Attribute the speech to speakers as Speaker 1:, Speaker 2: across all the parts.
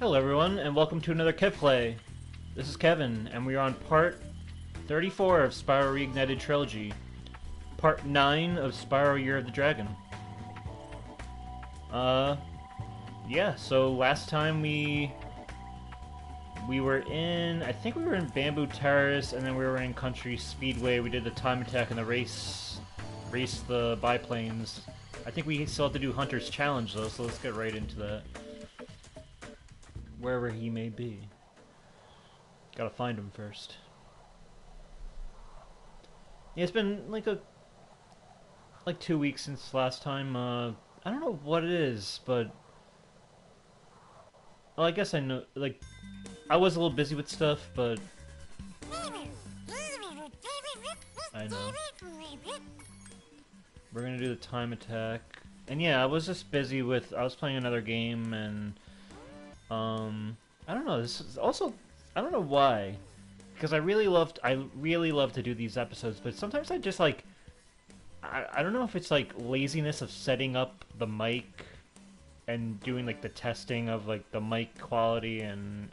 Speaker 1: Hello everyone, and welcome to another Kev Play. This is Kevin, and we are on part 34 of Spyro Reignited Trilogy. Part 9 of Spyro Year of the Dragon. Yeah, so last time we were in, I think we were in Bamboo Terrace, and then we were in Country Speedway. We did the time attack and the race the biplanes. I think we still have to do Hunter's Challenge though, so let's get right into that. Wherever he may be. Gotta find him first. Yeah, it's been like 2 weeks since last time. I don't know what it is, but well, I guess I know. Like, I was a little busy with stuff, but I know. We're gonna do the time attack, and yeah, I was just busy with. I was playing another game, and I don't know. This is also, I don't know why, because I really love to do these episodes, but sometimes I just like, I don't know if it's like laziness of setting up the mic and doing like the testing of like the mic quality and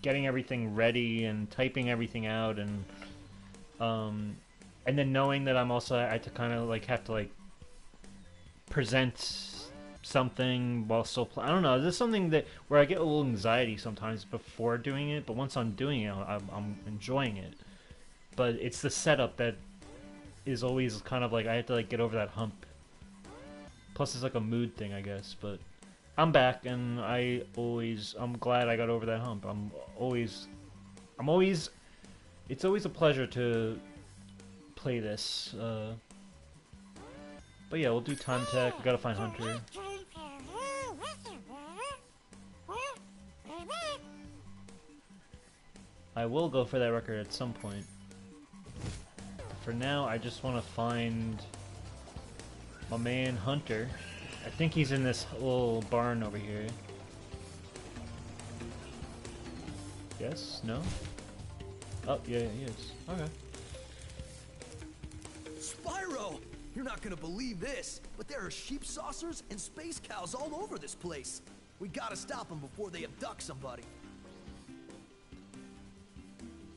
Speaker 1: getting everything ready and typing everything out and then knowing that I had to kind of like have to like present something while still playing. I don't know. This is something that where I get a little anxiety sometimes before doing it, but once I'm doing it, I'm enjoying it. But it's the setup that is always kind of like I have to like get over that hump. Plus, it's like a mood thing, I guess. But I'm back, and I'm glad I got over that hump. It's always a pleasure to play this. But yeah, we'll do time attack. We gotta find Hunter. I will go for that record at some point. For now, I just want to find my man Hunter. I think he's in this little barn over here. Yes? No? Oh, yeah, he is. Okay.
Speaker 2: Spyro! You're not gonna believe this, but there are sheep saucers and space cows all over this place. We gotta stop them before they abduct somebody.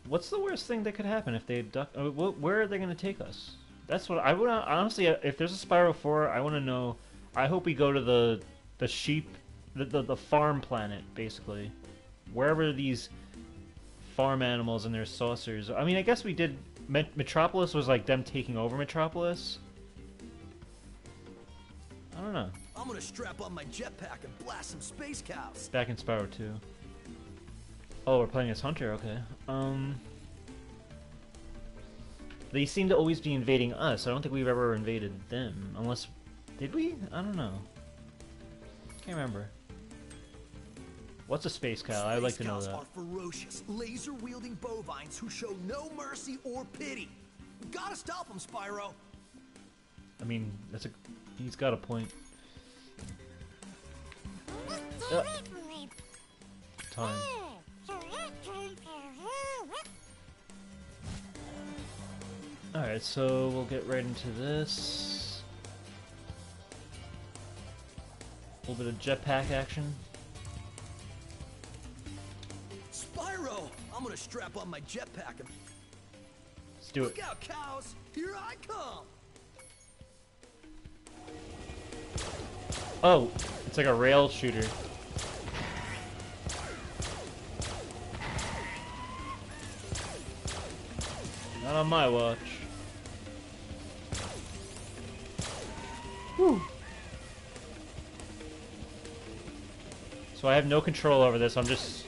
Speaker 1: What's the worst thing that could happen if they abduct? Where are they going to take us? That's what I would honestly. If there's a Spyro 4, I want to know. I hope we go to the sheep, the farm planet, basically, wherever these farm animals and their saucers. I mean, I guess we did. Metropolis was like them taking over Metropolis. I don't know.
Speaker 2: I'm gonna strap on my jetpack and blast some space cows.
Speaker 1: Back in Spyro 2. Oh, we're playing as Hunter, okay. They seem to always be invading us. I don't think we've ever invaded them. Unless... Did we? I don't know. Can't remember. What's a space cow? I'd like to know that.
Speaker 2: Space cows are ferocious, laser-wielding bovines who show no mercy or pity. We gotta stop them, Spyro!
Speaker 1: I mean, he's got a point. Time. Alright, so we'll get right into this. A little bit of jetpack action.
Speaker 2: Spyro! I'm gonna strap on my jetpack and...
Speaker 1: Let's do it.
Speaker 2: Look out, cows! Here I come!
Speaker 1: Oh, it's like a rail shooter. Not on my watch. Whew. So I have no control over this, I'm just...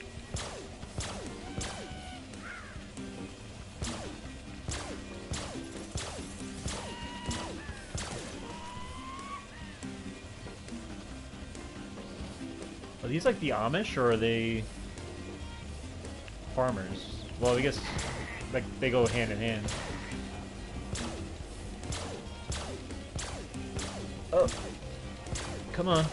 Speaker 1: Are these like the Amish, or are they... farmers? Well, I guess like they go hand in hand. Oh, come on.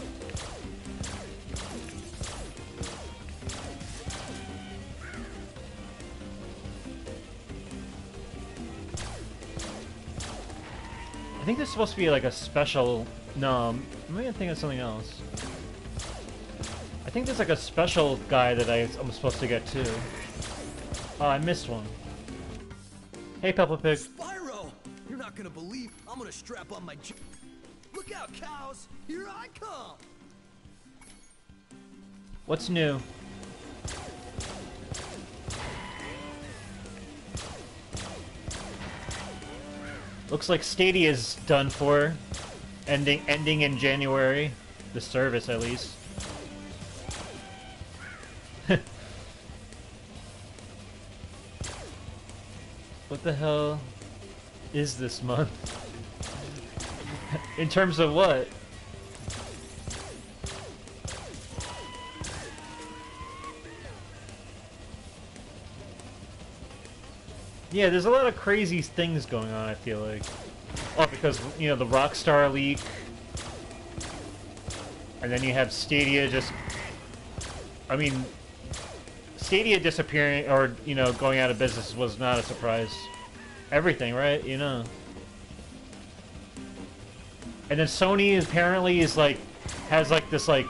Speaker 1: I think this is supposed to be like a special... No, maybe I'm thinking of something else. think there's like a special guy that I'm supposed to get too. Oh, I missed one. Hey, Peppa Pig.
Speaker 2: Spyro! You're not gonna believe I'm gonna strap on my Look out, cows! Here I come!
Speaker 1: What's new? Looks like Stadia's done for. Ending in January. The service, at least. What the hell is this month? In terms of what? Yeah, there's a lot of crazy things going on, I feel like. Oh, because, you know, the Rockstar leak. And then you have Stadia just... I mean, Stadia disappearing, or, you know, going out of business was not a surprise. Everything, right? You know. And then Sony apparently is, like, has, like, this, like,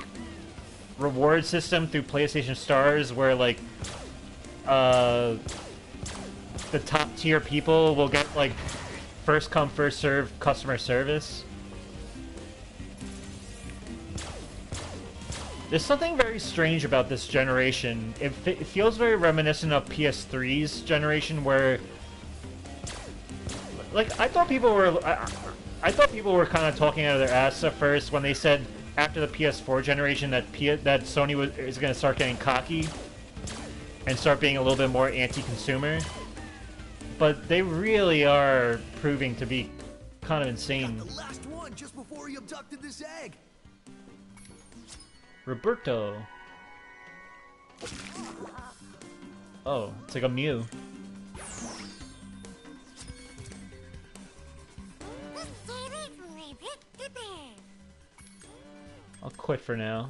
Speaker 1: reward system through PlayStation Stars where, like, the top tier people will get, like, first come, first serve customer service. There's something very strange about this generation. It feels very reminiscent of PS3's generation, where, like, I thought people were kind of talking out of their ass at first when they said after the PS4 generation that Sony is going to start getting cocky and start being a little bit more anti-consumer. But they really are proving to be kind of insane.
Speaker 2: Got the last one just before he abducted this egg.
Speaker 1: Roberto. Oh, it's like a Mew. I'll quit for now.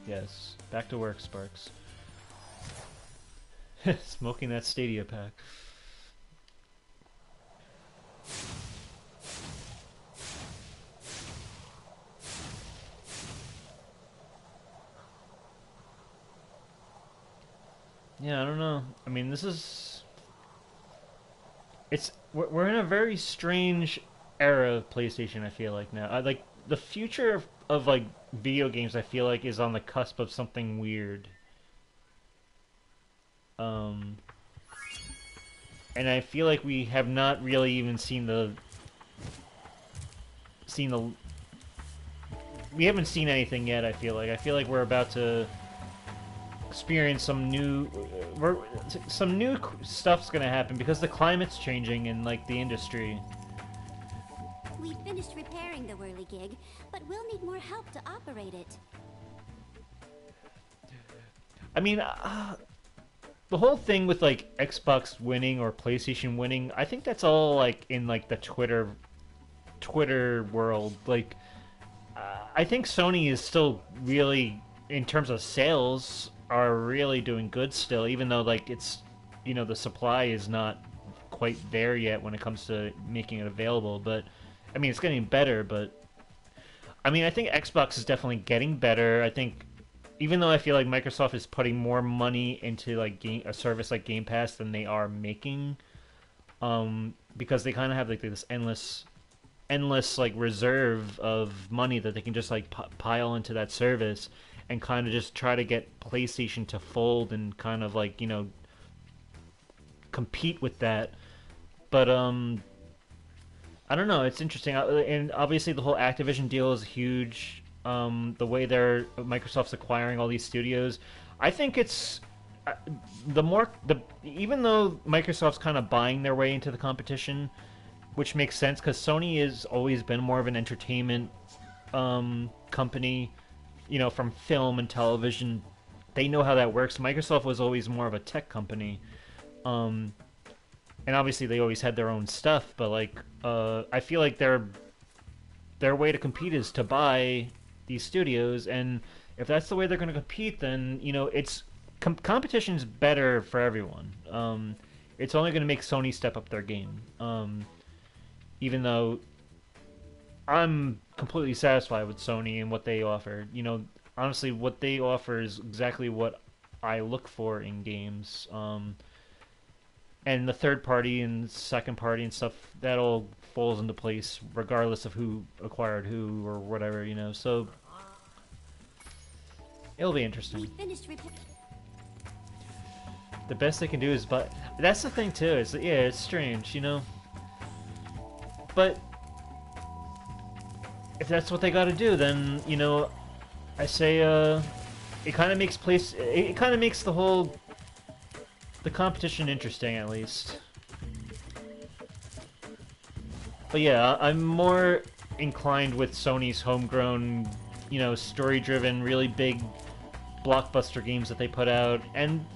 Speaker 1: Yes, back to work, Sparks. Smoking that Stadia pack. Yeah, I don't know. I mean, this is... We're in a very strange era of PlayStation, I feel like, now. Like, the future of, like, video games, I feel like, is on the cusp of something weird. And I feel like we have not really even we haven't seen anything yet, I feel like. I feel like we're about to experience some new stuff's gonna happen because the climate's changing in, like, the industry.
Speaker 3: We finished repairing the whirligig, but we'll need more help to operate it.
Speaker 1: I mean, the whole thing with, like, Xbox winning or PlayStation winning, I think that's all, like, in, like, the Twitter world. Like, I think Sony is still really, in terms of sales, are really doing good still, even though, like, it's, you know, the supply is not quite there yet when it comes to making it available. But I mean, it's getting better. But I mean, I think Xbox is definitely getting better. I think, even though I feel like Microsoft is putting more money into, like, a service like Game Pass than they are making, because they kind of have, like, this endless like reserve of money that they can just, like, pile into that service and kind of just try to get PlayStation to fold and kind of, like, you know, compete with that. But I don't know, it's interesting. And obviously the whole Activision deal is huge. The way Microsoft's acquiring all these studios, I think it's even though Microsoft's kind of buying their way into the competition, which makes sense because Sony has always been more of an entertainment company, you know, from film and television. They know how that works. Microsoft was always more of a tech company, and obviously they always had their own stuff. But, like, I feel like their way to compete is to buy these studios, and if that's the way they're going to compete, then, you know, it's competition's better for everyone. It's only going to make Sony step up their game, even though I'm completely satisfied with Sony and what they offer. You know, honestly, what they offer is exactly what I look for in games. And the third party and second party and stuff, that all falls into place regardless of who acquired who or whatever, you know. So it'll be interesting. The best they can do is, but that's the thing too. Is yeah, it's strange, you know. But if that's what they got to do, then you know, I say it kind of makes place. It kind of makes the competition interesting, at least. But yeah, I'm more inclined with Sony's homegrown, you know, story-driven, really big blockbuster games that they put out, and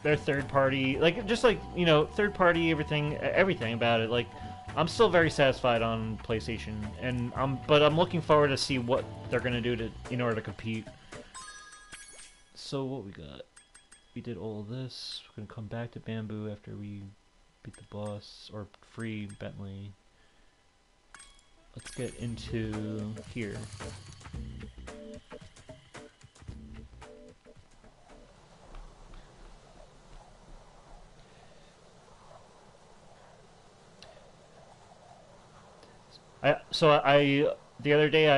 Speaker 1: their third-party, like, just like, you know, third-party, everything about it. Like, I'm still very satisfied on PlayStation, and but I'm looking forward to see what they're gonna do in order to compete. So what we got? We did all this. We're gonna come back to Bamboo after we beat the boss, or free Bentley. Let's get into here. The other day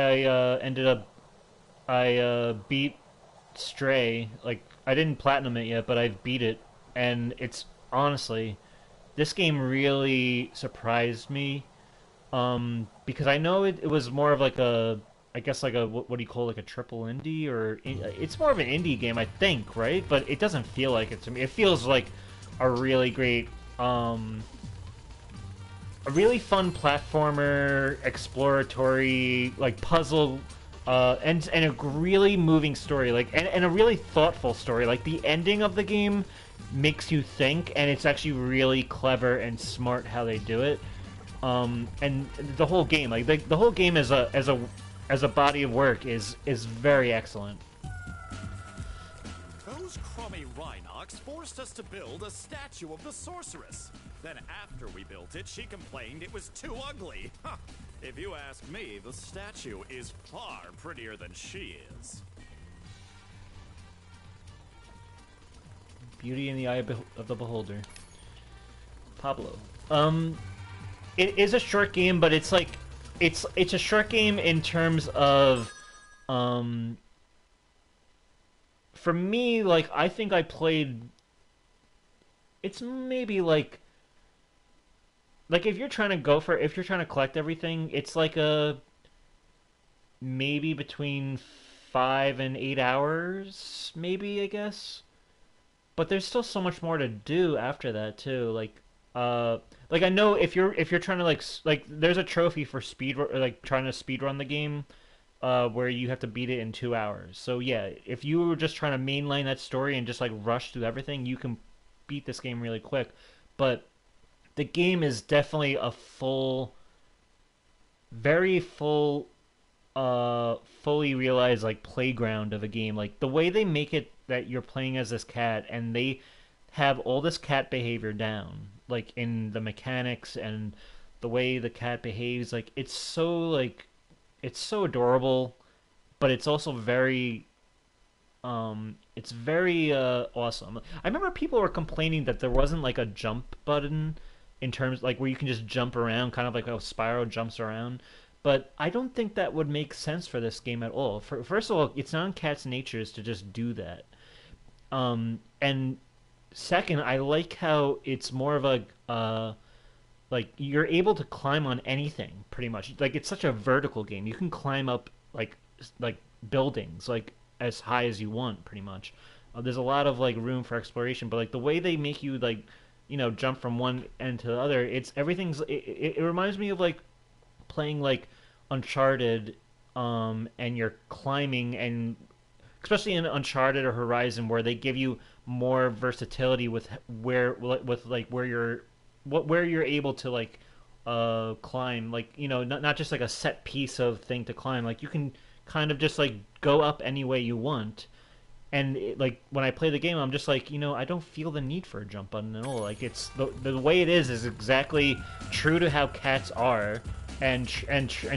Speaker 1: I beat Stray. Like, I didn't platinum it yet, but I've beat it, and it's honestly, this game really surprised me. Because I know it was more of like I guess like what do you call, like a triple indie, or it's more of an indie game, I think, right? But it doesn't feel like it to me. It feels like a really great, a really fun platformer, exploratory, like puzzle, and a really moving story, like and a really thoughtful story. Like the ending of the game makes you think, and it's actually really clever and smart how they do it. And the whole game, like the whole game as a body of work is very excellent.
Speaker 4: Those crummy Rhinox forced us to build a statue of the sorceress. Then after we built it, she complained it was too ugly. Huh. If you ask me, the statue is far prettier than she is.
Speaker 1: Beauty in the eye of the beholder. Pablo. It is a short game, but it's like it's a short game in terms of for me, like, I think I played, it's maybe like if you're trying to collect everything, it's like a maybe between 5 and 8 hours, maybe, I guess. But there's still so much more to do after that too. Like I know if you're trying to like there's a trophy for trying to speed run the game, where you have to beat it in 2 hours. So yeah, if you were just trying to mainline that story and just like rush through everything, you can beat this game really quick. But the game is definitely a very full, fully realized like playground of a game. Like the way they make it that you're playing as this cat, and they have all this cat behavior down, like in the mechanics and the way the cat behaves. Like it's so adorable, but it's also very awesome. I remember people were complaining that there wasn't like a jump button in terms like where you can just jump around, kind of like how Spyro jumps around. But I don't think that would make sense for this game at all. First of all, it's not in cat's natures to just do that. And second, I like how it's more of a like you're able to climb on anything pretty much. Like it's such a vertical game. You can climb up like buildings like as high as you want pretty much. There's a lot of like room for exploration, but like the way they make you like, you know, jump from one end to the other, it reminds me of like playing like Uncharted, and you're climbing, and especially in Uncharted or Horizon, where they give you more versatility with where you're able to like climb, like, you know, not just like a set piece of thing to climb. Like you can kind of just like go up any way you want. And like when I play the game, I'm just like, you know, I don't feel the need for a jump button at all. Like it's the way it is exactly true to how cats are. and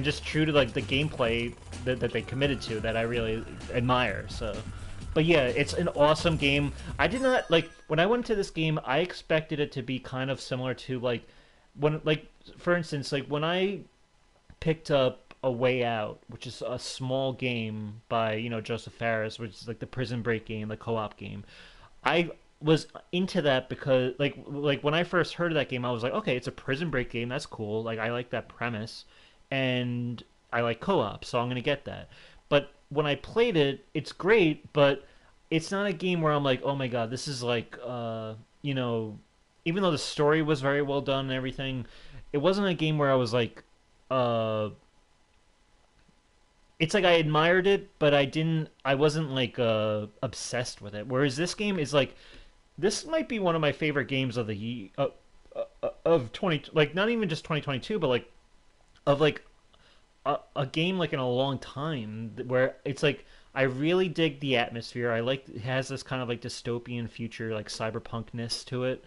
Speaker 1: just true to like the gameplay that they committed to, that I really admire. So, but yeah, it's an awesome game. I did not like when I went to this game. I expected it to be kind of similar to like when, like, for instance, like when I picked up A Way Out, which is a small game by, you know, Joseph Fares, which is like the Prison Break game, the co-op game. I was into that because like when I first heard of that game, I was like, okay, it's a Prison Break game. That's cool. Like I like that premise, and I like co-op, so I'm gonna get that. But when I played it, it's great, but it's not a game where I'm like, oh my god, this is like, you know, even though the story was very well done and everything, it wasn't a game where I was like, it's like I admired it, but I wasn't like obsessed with it. Whereas this game is like, this might be one of my favorite games of the of 20, like not even just 2022, but like of like a game like in a long time, where it's like I really dig the atmosphere. I like, it has this kind of like dystopian future, like cyberpunkness to it.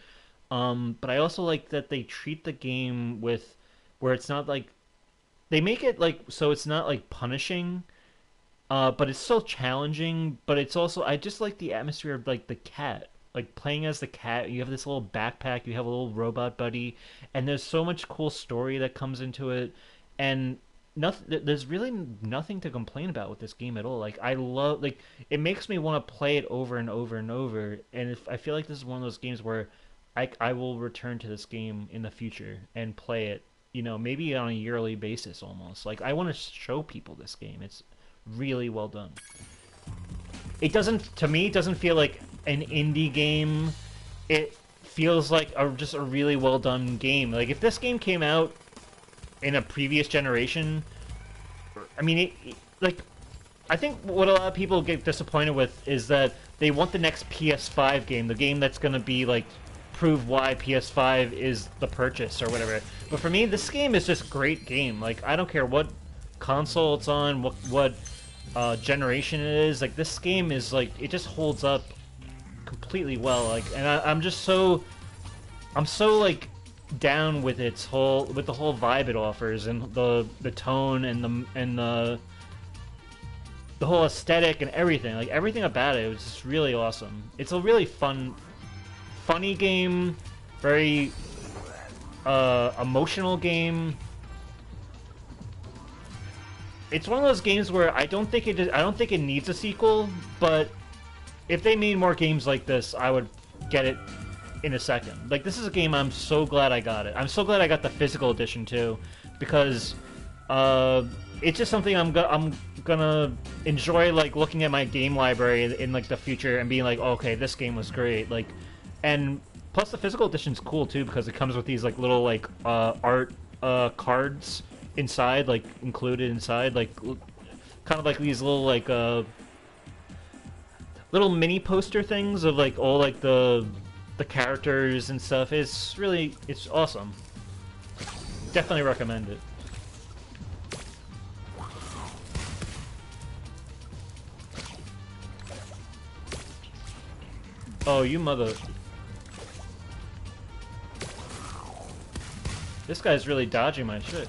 Speaker 1: But I also like that they treat the game with, where it's not like, they make it like so it's not like punishing, but it's still challenging. But it's also, I just like the atmosphere of like the cat, like playing as the cat. You have this little backpack, you have a little robot buddy, and there's so much cool story that comes into it, and nothing. There's really nothing to complain about with this game at all. Like I love, like it makes me want to play it over and over and over. And if I feel like this is one of those games where I will return to this game in the future and play it, you know, maybe on a yearly basis almost. Like I want to show people this game. It's really well done. It doesn't, to me, it doesn't feel like an indie game. It feels like just a really well done game. Like if this game came out in a previous generation, I mean, like, I think what a lot of people get disappointed with is that they want the next PS5 game, the game that's going to be like prove why PS5 is the purchase or whatever. But for me, this game is just a great game. Like I don't care what console it's on, what generation it is. Like this game is like, it just holds up completely well. Like, and I'm so like down with the whole vibe it offers, and the tone and the whole aesthetic and everything. Like everything about it was just really awesome. It's a really funny game, very emotional game. It's one of those games where I don't think it needs a sequel, but if they made more games like this, I would get it in a second. Like this is a game I'm so glad I got it. I'm so glad I got the physical edition too, because it's just something I'm gonna enjoy, like looking at my game library in like the future and being like, oh, okay, this game was great. Like, and plus the physical edition's cool too, because it comes with these like little like art cards inside, like included inside, like kind of like these little like little mini poster things of like all like the characters and stuff. It's awesome. Definitely recommend it. Oh, you mother... This guy's really dodging my shit.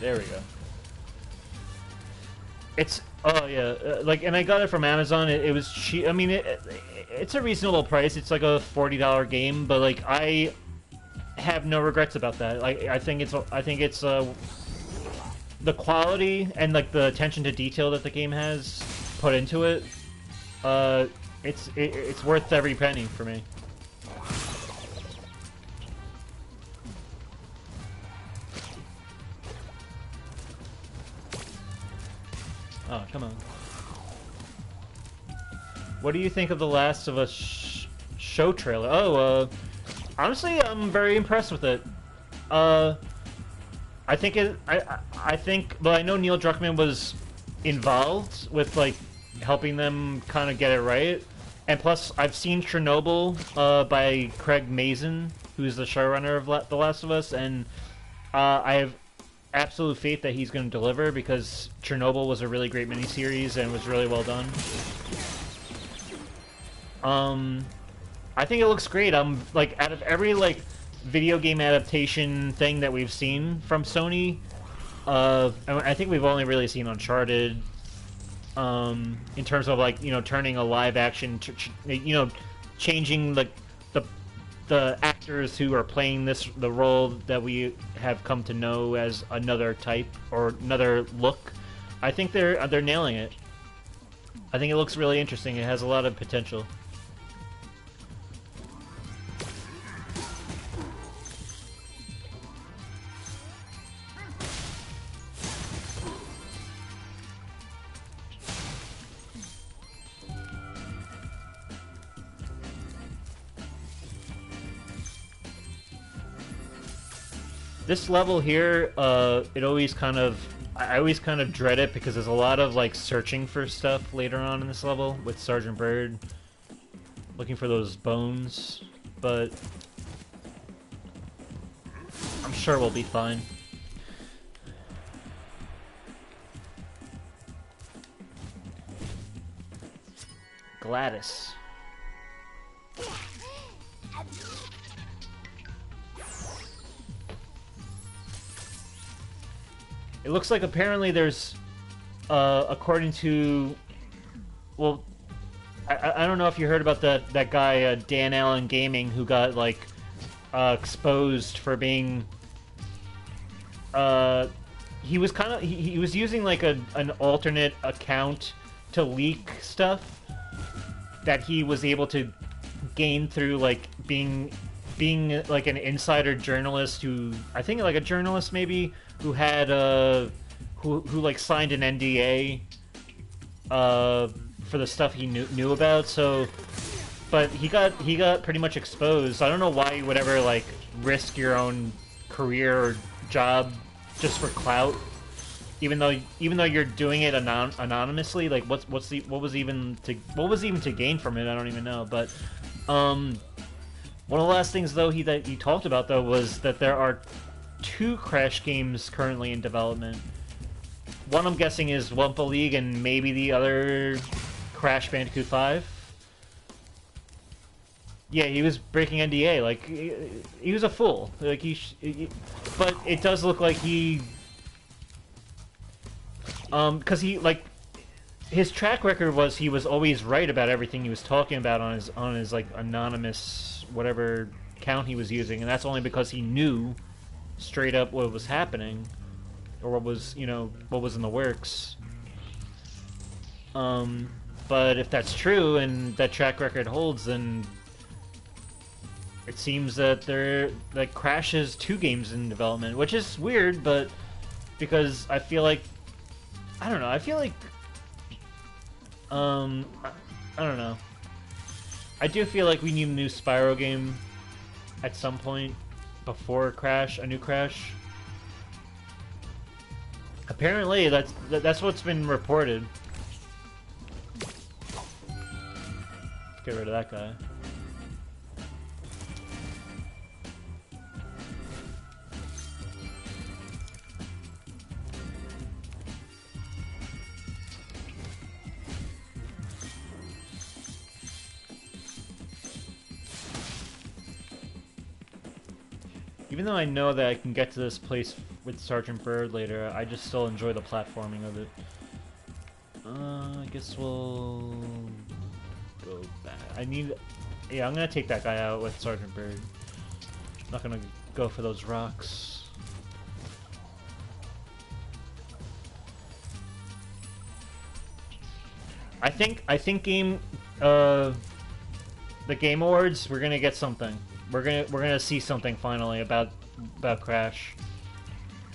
Speaker 1: There we go. It's... Oh, yeah. Like, and I got it from Amazon. It was cheap. I mean, it's a reasonable price. It's like a $40 game, but, like, I have no regrets about that. Like, I think it's the quality and, like, the attention to detail that the game has put into it. It's worth every penny for me. Oh, come on. What do you think of the Last of Us show trailer? Oh, honestly, I'm very impressed with it. I think, well, I know Neil Druckmann was involved with, like, helping them kind of get it right. And plus, I've seen Chernobyl by Craig Mazin, who's the showrunner of The Last of Us, and I have absolute faith that he's going to deliver, because Chernobyl was a really great miniseries and was really well done. I think it looks great. I'm like, out of every like video game adaptation thing that we've seen from Sony. I think we've only really seen Uncharted. In terms of like, you know, turning a live action, you know, changing the actors who are playing the role that we have come to know as another type or another look. I think they're nailing it. I think it looks really interesting. It has a lot of potential. This level here, it always kind of, I always kind of dread it because there's a lot of like searching for stuff later on in this level with Sergeant Byrd, looking for those bones, but I'm sure we'll be fine. Gladys. It looks like apparently there's, according to, well, I don't know if you heard about that guy Dan Allen Gaming who got like exposed for being, he was kind of he was using like an alternate account to leak stuff that he was able to gain through like being like an insider journalist who, I think like a journalist maybe, who had who like signed an NDA for the stuff he knew about. So, but he got pretty much exposed. I don't know why you would ever like risk your own career or job just for clout, even though you're doing it anonymously. Like what was even to gain from it? I don't even know. But one of the last things though that he talked about though was that there are 2 Crash games currently in development. One I'm guessing is Wumpa League, and maybe the other Crash Bandicoot 5. Yeah, he was breaking NDA. Like he was a fool. Like but it does look like he, because he like his track record was he was always right about everything he was talking about on his like anonymous whatever account he was using, and that's only because he knew straight up what was happening, or what was, you know, what was in the works. But if that's true and that track record holds, then it seems that there like Crash has 2 games in development, which is weird, but because I feel like I don't know. I feel like I don't know. I do feel like we need a new Spyro game at some point before Crash, a new Crash. Apparently, that's what's been reported. Get rid of that guy. Even though I know that I can get to this place with Sergeant Byrd later, I just still enjoy the platforming of it. I guess we'll go back. Yeah, I'm gonna take that guy out with Sergeant Byrd. I'm not gonna go for those rocks. I think the Game Awards, we're gonna get something. We're gonna see something finally about Crash.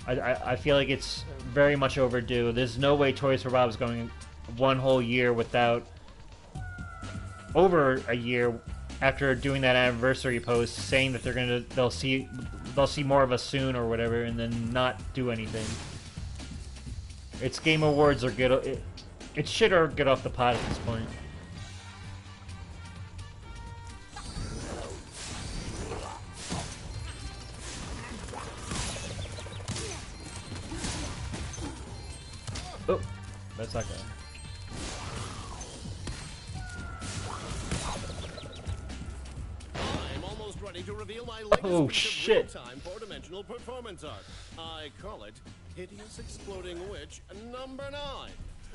Speaker 1: I feel like it's very much overdue. There's no way Toys for Bob's going one whole year without, over a year after doing that anniversary post saying that they'll see more of us soon or whatever, and then not do anything. It's Game Awards or it's shit or get off the pot at this point. Oh, that's that guy.
Speaker 5: I'm almost ready. ready to reveal my latest
Speaker 1: Oh,
Speaker 5: piece
Speaker 1: shit.
Speaker 5: of real-time four-dimensional performance art. I call it Hideous Exploding Witch number 9.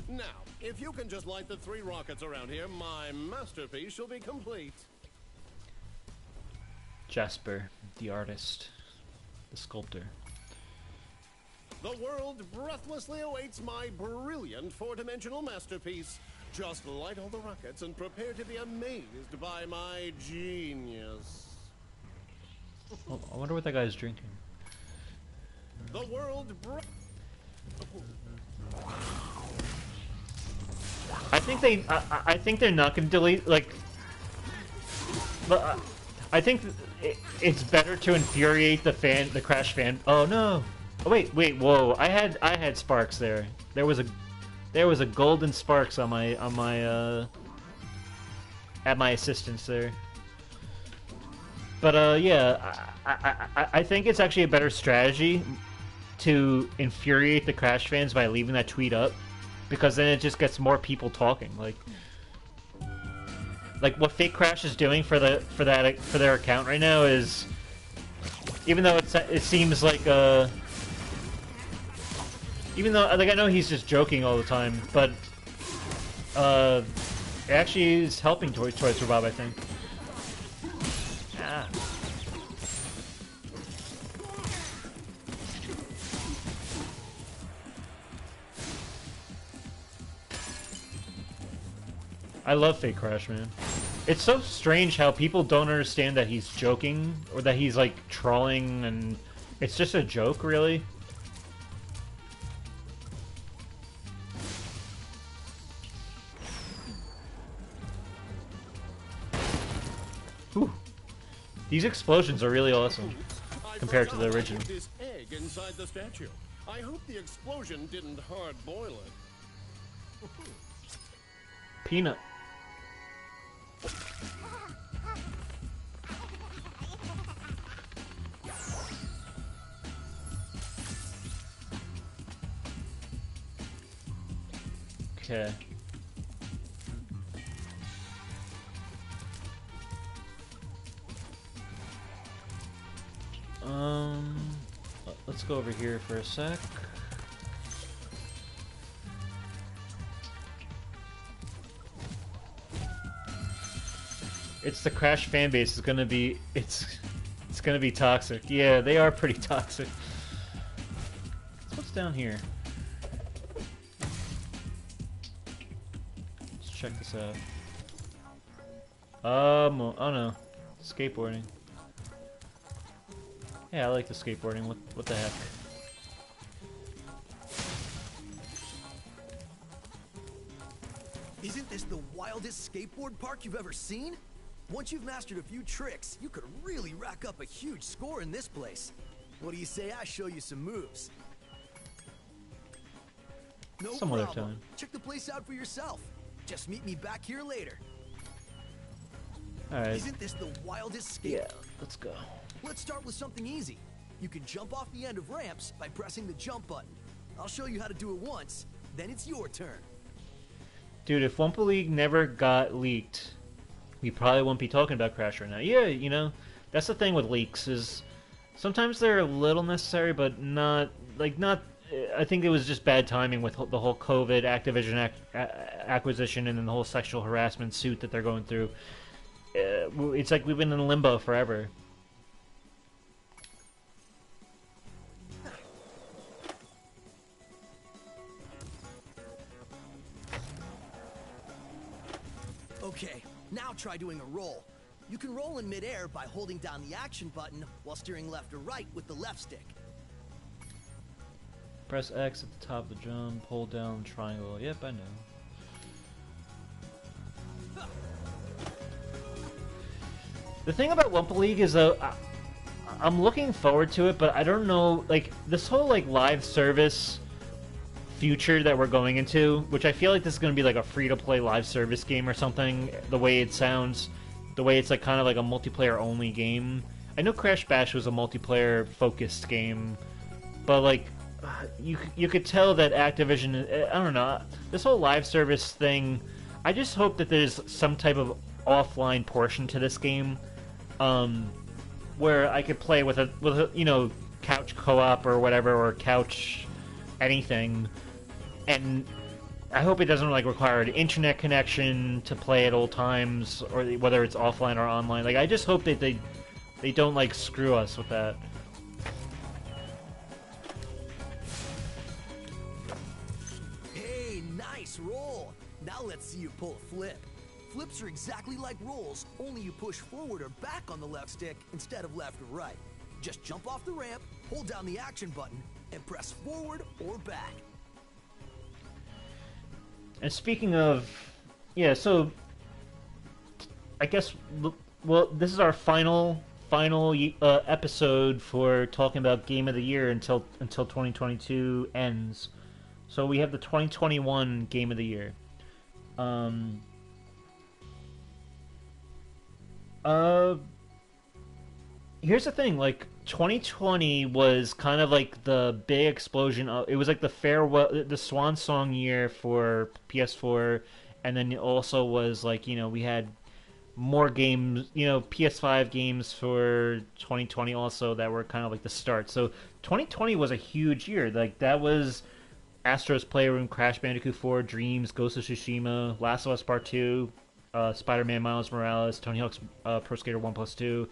Speaker 5: Now, if you can just light the 3 rockets around here, my masterpiece shall be complete.
Speaker 1: Jasper, the artist, the sculptor.
Speaker 5: The world breathlessly awaits my brilliant 4-dimensional masterpiece. Just light all the rockets and prepare to be amazed by my genius.
Speaker 1: Oh, I wonder what that guy's drinking.
Speaker 5: The world
Speaker 1: I think they're not gonna delete, like, but I think it's better to infuriate the Crash fan. Oh no! Oh, wait, whoa! I had sparks there. There was a golden sparks on my at my assistance there. But yeah, I think it's actually a better strategy to infuriate the Crash fans by leaving that tweet up, because then it just gets more people talking. Like what Fake Crash is doing for their account right now is, even though it seems like even though, like, I know he's just joking all the time, but it actually is helping Toys for Bob, I think. Ah. I love Fake Crash, man. It's so strange how people don't understand that he's joking, or that he's, like, trolling, and it's just a joke, really. Whew. These explosions are really awesome compared to the original.
Speaker 5: This egg inside the statue. I hope the explosion didn't hard boil it.
Speaker 1: Peanut. Okay. Let's go over here for a sec. It's the Crash fan base is gonna be it's gonna be toxic. Yeah, they are pretty toxic. So what's down here? Let's check this out. Oh no, skateboarding. Yeah, I like the skateboarding. What the heck?
Speaker 2: Isn't this the wildest skateboard park you've ever seen? Once you've mastered a few tricks, you could really rack up a huge score in this place. What do you say I show you some moves? No
Speaker 1: Some
Speaker 2: problem.
Speaker 1: other time.
Speaker 2: Check the place out for yourself. Just meet me back here later.
Speaker 1: Alright.
Speaker 2: Isn't this the wildest skate?
Speaker 1: Yeah, let's go.
Speaker 2: Let's start with something easy. You can jump off the end of ramps by pressing the jump button. I'll show you how to do it once, then it's your turn.
Speaker 1: Dude, if Wumpa League never got leaked, we probably wouldn't be talking about Crash right now. Yeah, you know, that's the thing with leaks, is sometimes they're a little necessary, but not. I think it was just bad timing with the whole COVID Activision acquisition and then the whole sexual harassment suit that they're going through. It's like we've been in limbo forever.
Speaker 2: Okay, now try doing a roll. You can roll in midair by holding down the action button while steering left or right with the left stick.
Speaker 1: Press X at the top of the jump, hold down triangle. Yep, I know. The thing about Wumpa League is, though, I'm looking forward to it, but I don't know, like, this whole, like, live service future that we're going into, which I feel like this is going to be, like, a free-to-play live service game or something, the way it sounds, the way it's, like, kind of like a multiplayer-only game. I know Crash Bash was a multiplayer-focused game, but, like, you could tell that Activision, I don't know, this whole live service thing, I just hope that there's some type of offline portion to this game. where I could play with a couch co-op or whatever, or couch anything, and I hope it doesn't like require an internet connection to play at all times, or whether it's offline or online. Like, I just hope that they don't like screw us with that.
Speaker 2: Hey, nice roll. Now let's see you pull a flip. Flips are exactly like rolls, only you push forward or back on the left stick instead of left or right. Just jump off the ramp, hold down the action button, and press forward or back.
Speaker 1: And speaking of, yeah, so I guess, well, this is our final episode for talking about Game of the Year until 2022 ends. So we have the 2021 Game of the Year. Here's the thing, like, 2020 was kind of like the big explosion of, it was like the farewell, the swan song year for PS4, and then it also was like, we had more games, PS5 games for 2020 also that were kind of like the start. So 2020 was a huge year. Like, that was Astro's Playroom, Crash Bandicoot 4, Dreams, Ghost of Tsushima, Last of Us Part 2, Spider-Man Miles Morales, Tony Hawk's Pro Skater 1+2,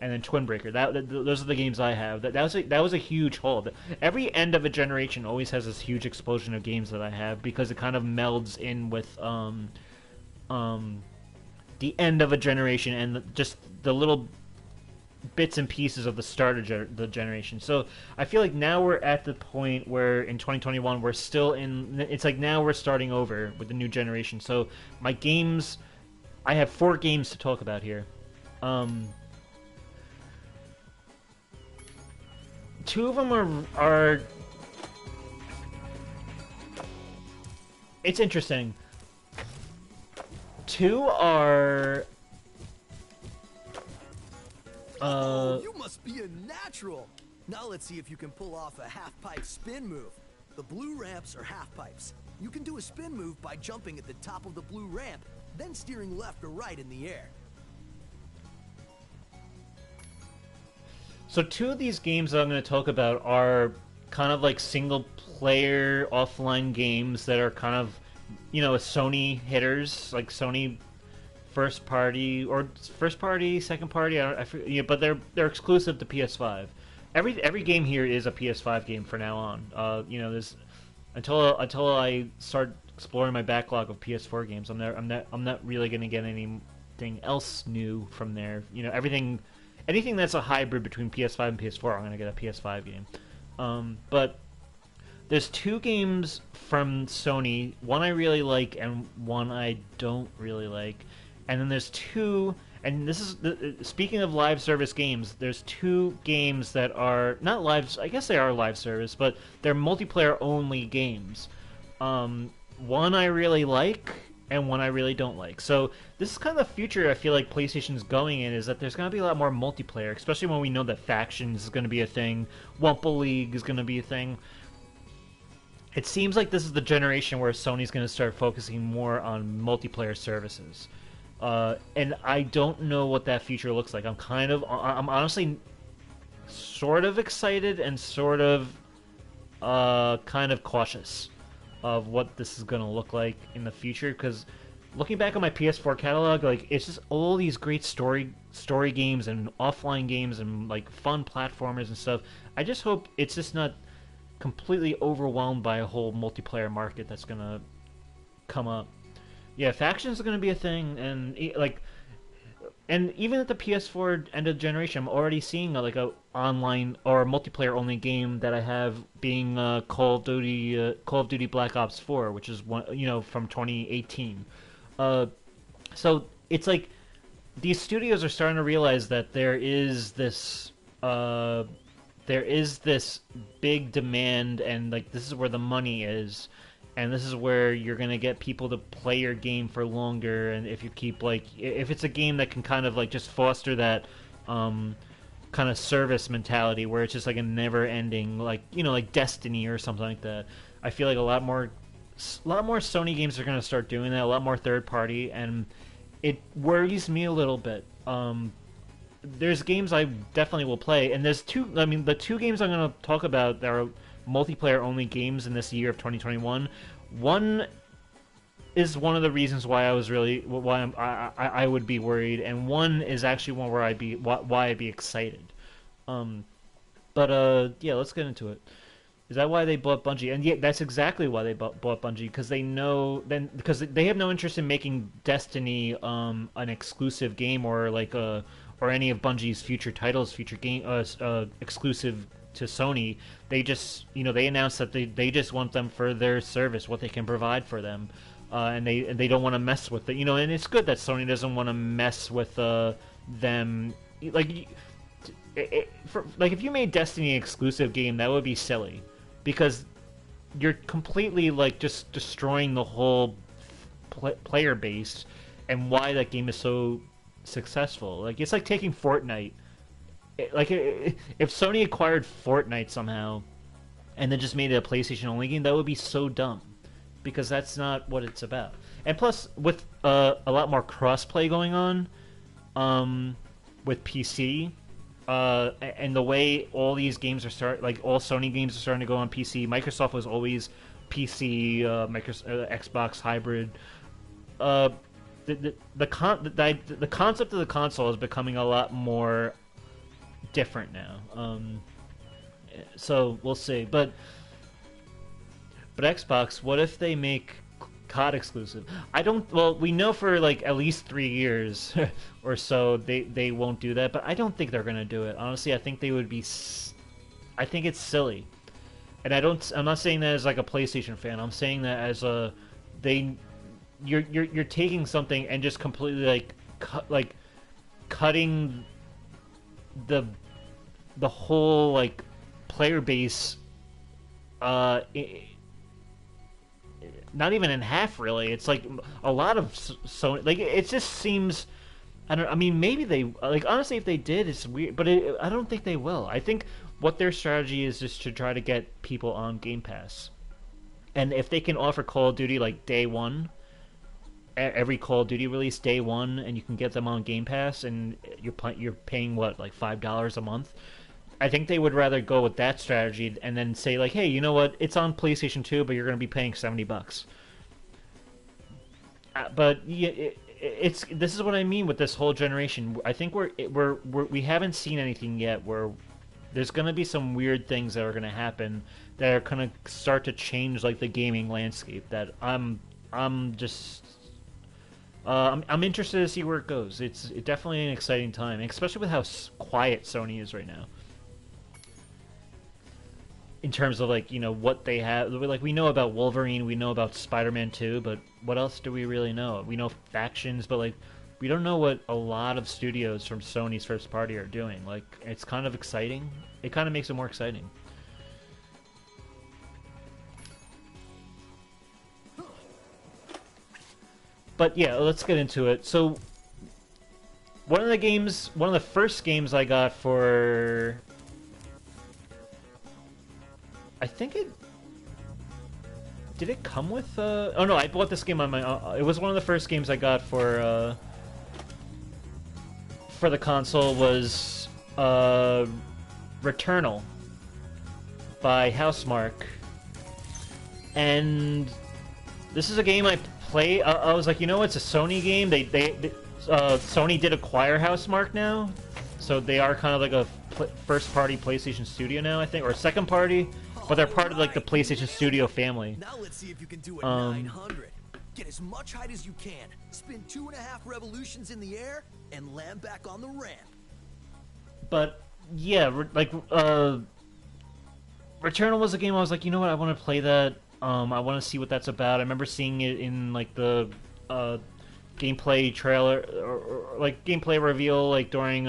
Speaker 1: and then Twin Breaker. Those are the games I have. That was a huge haul. Every end of a generation always has this huge explosion of games that I have, because it kind of melds in with the end of a generation and just the little bits and pieces of the start of the generation. So I feel like now we're at the point where in 2021 we're still in. It's like now we're starting over with the new generation. So my games, I have 4 games to talk about here. 2 of them are it's interesting. 2 are
Speaker 2: You must be a natural. Now let's see if you can pull off a half-pipe spin move. The blue ramps are half-pipes. You can do a spin move by jumping at the top of the blue ramp, then steering left or right in the air.
Speaker 1: So 2 of these games that I'm going to talk about are kind of like single-player offline games that are kind of, Sony hitters, like Sony first party, second party. But they're exclusive to PS5. Every game here is a PS5 game for now on. There's until I start exploring my backlog of PS4 games, I'm not really going to get anything else new from there. Anything that's a hybrid between PS5 and PS4, I'm going to get a PS5 game. But there's 2 games from Sony, one I really like and one I don't really like. And then there's 2, and this is, speaking of live service games, there's 2 games that are not live, I guess they are live service, but they're multiplayer only games. One I really like, and one I really don't like. So this is kind of the future I feel like PlayStation's going in, is that there's going to be a lot more multiplayer, especially when we know that Factions is going to be a thing, Wumpa League is going to be a thing. It seems like this is the generation where Sony's going to start focusing more on multiplayer services. And I don't know what that future looks like. I'm honestly sort of excited and sort of kind of cautious of what this is going to look like in the future, because looking back on my PS4 catalog, like, it's just all these great story games and offline games and like fun platformers and stuff. I just hope it's just not completely overwhelmed by a whole multiplayer market that's going to come up. Yeah, Factions are going to be a thing, and even at the PS4 end of the generation, I'm already seeing a online or multiplayer only game that I have being Call of Duty Black Ops 4, which is one from 2018. So it's like these studios are starting to realize that there is this big demand, and like this is where the money is. And this is where you're going to get people to play your game for longer, and if you keep, if it's a game that can kind of, just foster that, kind of service mentality, where it's just, a never-ending, like Destiny or something like that. I feel like a lot more Sony games are going to start doing that, a lot more third-party, and it worries me a little bit. there's games I definitely will play, and there's two. I mean, the two games I'm going to talk about that are multiplayer only games in this year of 2021. One is one of the reasons why I was really I would be worried, and one is actually one where why I'd be excited. Yeah, let's get into it. Is that why they bought Bungie? And yeah, that's exactly why they bought Bungie, because they know because they have no interest in making Destiny an exclusive game or or any of Bungie's future titles, future game exclusive to Sony. They just they announced that they just want them for their service, what they can provide for them, and they don't want to mess with it. And it's good that Sony doesn't want to mess with them. If you made Destiny an exclusive game, that would be silly, because you're completely just destroying the whole player base and why that game is so successful. It's like taking Fortnite. If Sony acquired Fortnite somehow and then just made it a PlayStation only game, that would be so dumb, because that's not what it's about. And plus, with a lot more crossplay going on with PC. And the way all these games are all Sony games are starting to go on PC. Microsoft was always PC, Xbox hybrid. The concept of the console is becoming a lot more different now. So we'll see. But Xbox, what if they make COD exclusive? Well, we know for at least 3 years or so they won't do that, but I don't think they're gonna do it. Honestly, I think they would be. I think it's silly, and I'm not saying that as a PlayStation fan. I'm saying that as you're taking something and just completely cutting the whole player base. Not even in half, really. It's a lot of Sony. It just seems. I mean, maybe they honestly, if they did, it's weird. But I don't think they will. I think what their strategy is just to try to get people on Game Pass, and if they can offer Call of Duty day one, every Call of Duty release day one, and you can get them on Game Pass, and you're paying what $5 a month. I think they would rather go with that strategy and then say hey, you know what? It's on PlayStation 2, but you're going to be paying $70. But yeah, this is what I mean with this whole generation. I think we haven't seen anything yet where there's going to be some weird things that are going to happen that are going to start to change the gaming landscape. That I'm interested to see where it goes. It's definitely an exciting time, especially with how quiet Sony is right now. In terms of what they have, we know about Wolverine, we know about Spider-Man 2, but what else do we really know? We know factions, but we don't know what a lot of studios from Sony's first party are doing. It's kind of exciting. It kind of makes it more exciting. But yeah, let's get into it. So one of the first games I got for, I think did it come with oh no, I bought this game on my it was one of the first games I got for the console was Returnal by Housemarque. And this is a game I play. I was you know, it's a Sony game. Sony did acquire Housemarque now, so they are kind of a first-party PlayStation studio now, I think, or second party. But they're part of the PlayStation Studio family.
Speaker 2: Now let's see if you can do a 900. Get as much height as you can. Spin 2.5 revolutions in the air and land back on the ramp.
Speaker 1: But yeah, Returnal was a game I was you know what, I want to play that. I want to see what that's about. I remember seeing it in the gameplay trailer or gameplay reveal during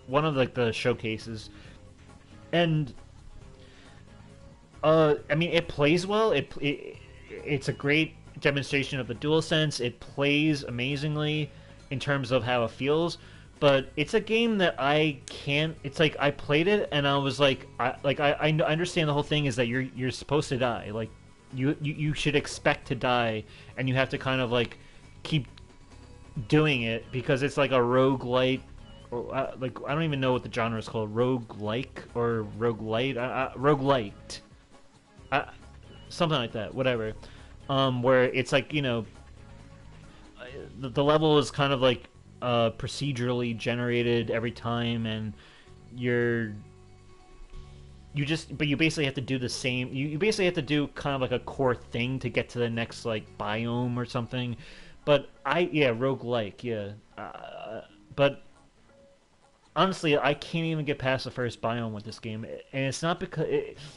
Speaker 1: one of the showcases, and I mean, it plays well. It's a great demonstration of the DualSense. It plays amazingly in terms of how it feels, but it's a game that I can't. It's I played it and I was I understand the whole thing is that you're supposed to die. You should expect to die, and you have to kind of keep doing it because it's a roguelite like I don't even know what the genre is called, roguelike or roguelite, roguelite, something like that, whatever. Where it's like the level is kind of like procedurally generated every time, and you're but you basically have to do the same. You basically have to do kind of like a core thing to get to the next like biome or something. But roguelike, yeah. But honestly, I can't even get past the first biome with this game, and it's not because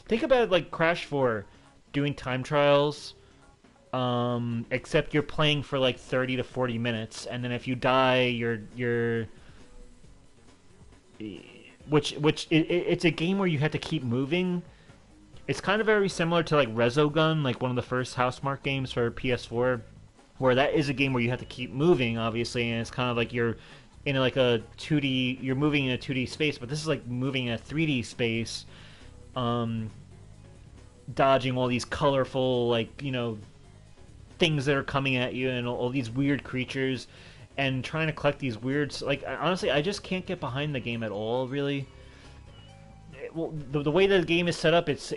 Speaker 1: think about it like Crash 4 doing time trials. Except you're playing for like 30 to 40 minutes, and then if you die, you're it's a game where you have to keep moving. It's kind of very similar to like Resogun, like one of the first Housemarque games for PS4, where that is a game where you have to keep moving, obviously, and it's kind of like you're in like a 2D, you're moving in a 2D space, but this is like moving in a 3D space, dodging all these colorful, like, things that are coming at you and all these weird creatures, and trying to collect these weird, like, honestly, I just can't get behind the game at all, really. Well, the way the game is set up, it's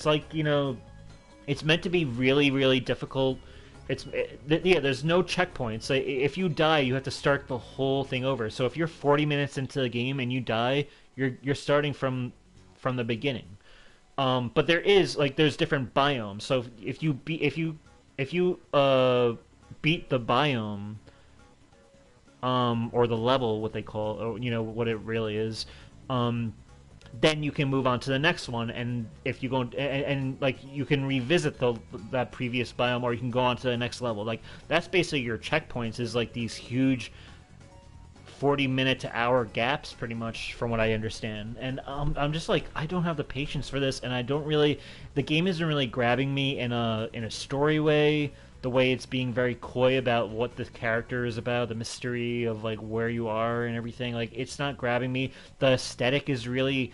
Speaker 1: like, it's meant to be really, really difficult. There's no checkpoints. If you die, you have to start the whole thing over. So if you're 40 minutes into the game and you die, you're starting from the beginning. But there's different biomes. So if you beat the biome, or the level, what they call, or, what it really is, then you can move on to the next one, and if you go and like you can revisit that previous biome, or you can go on to the next level. Like that's basically your checkpoints, is like these huge 40-minute to hour gaps, pretty much, from what I understand. And I'm just like, I don't have the patience for this, and I don't really. The game isn't really grabbing me in a story way. The way it's being very coy about what the character is about, the mystery of like where you are and everything. Like it's not grabbing me. The aesthetic is really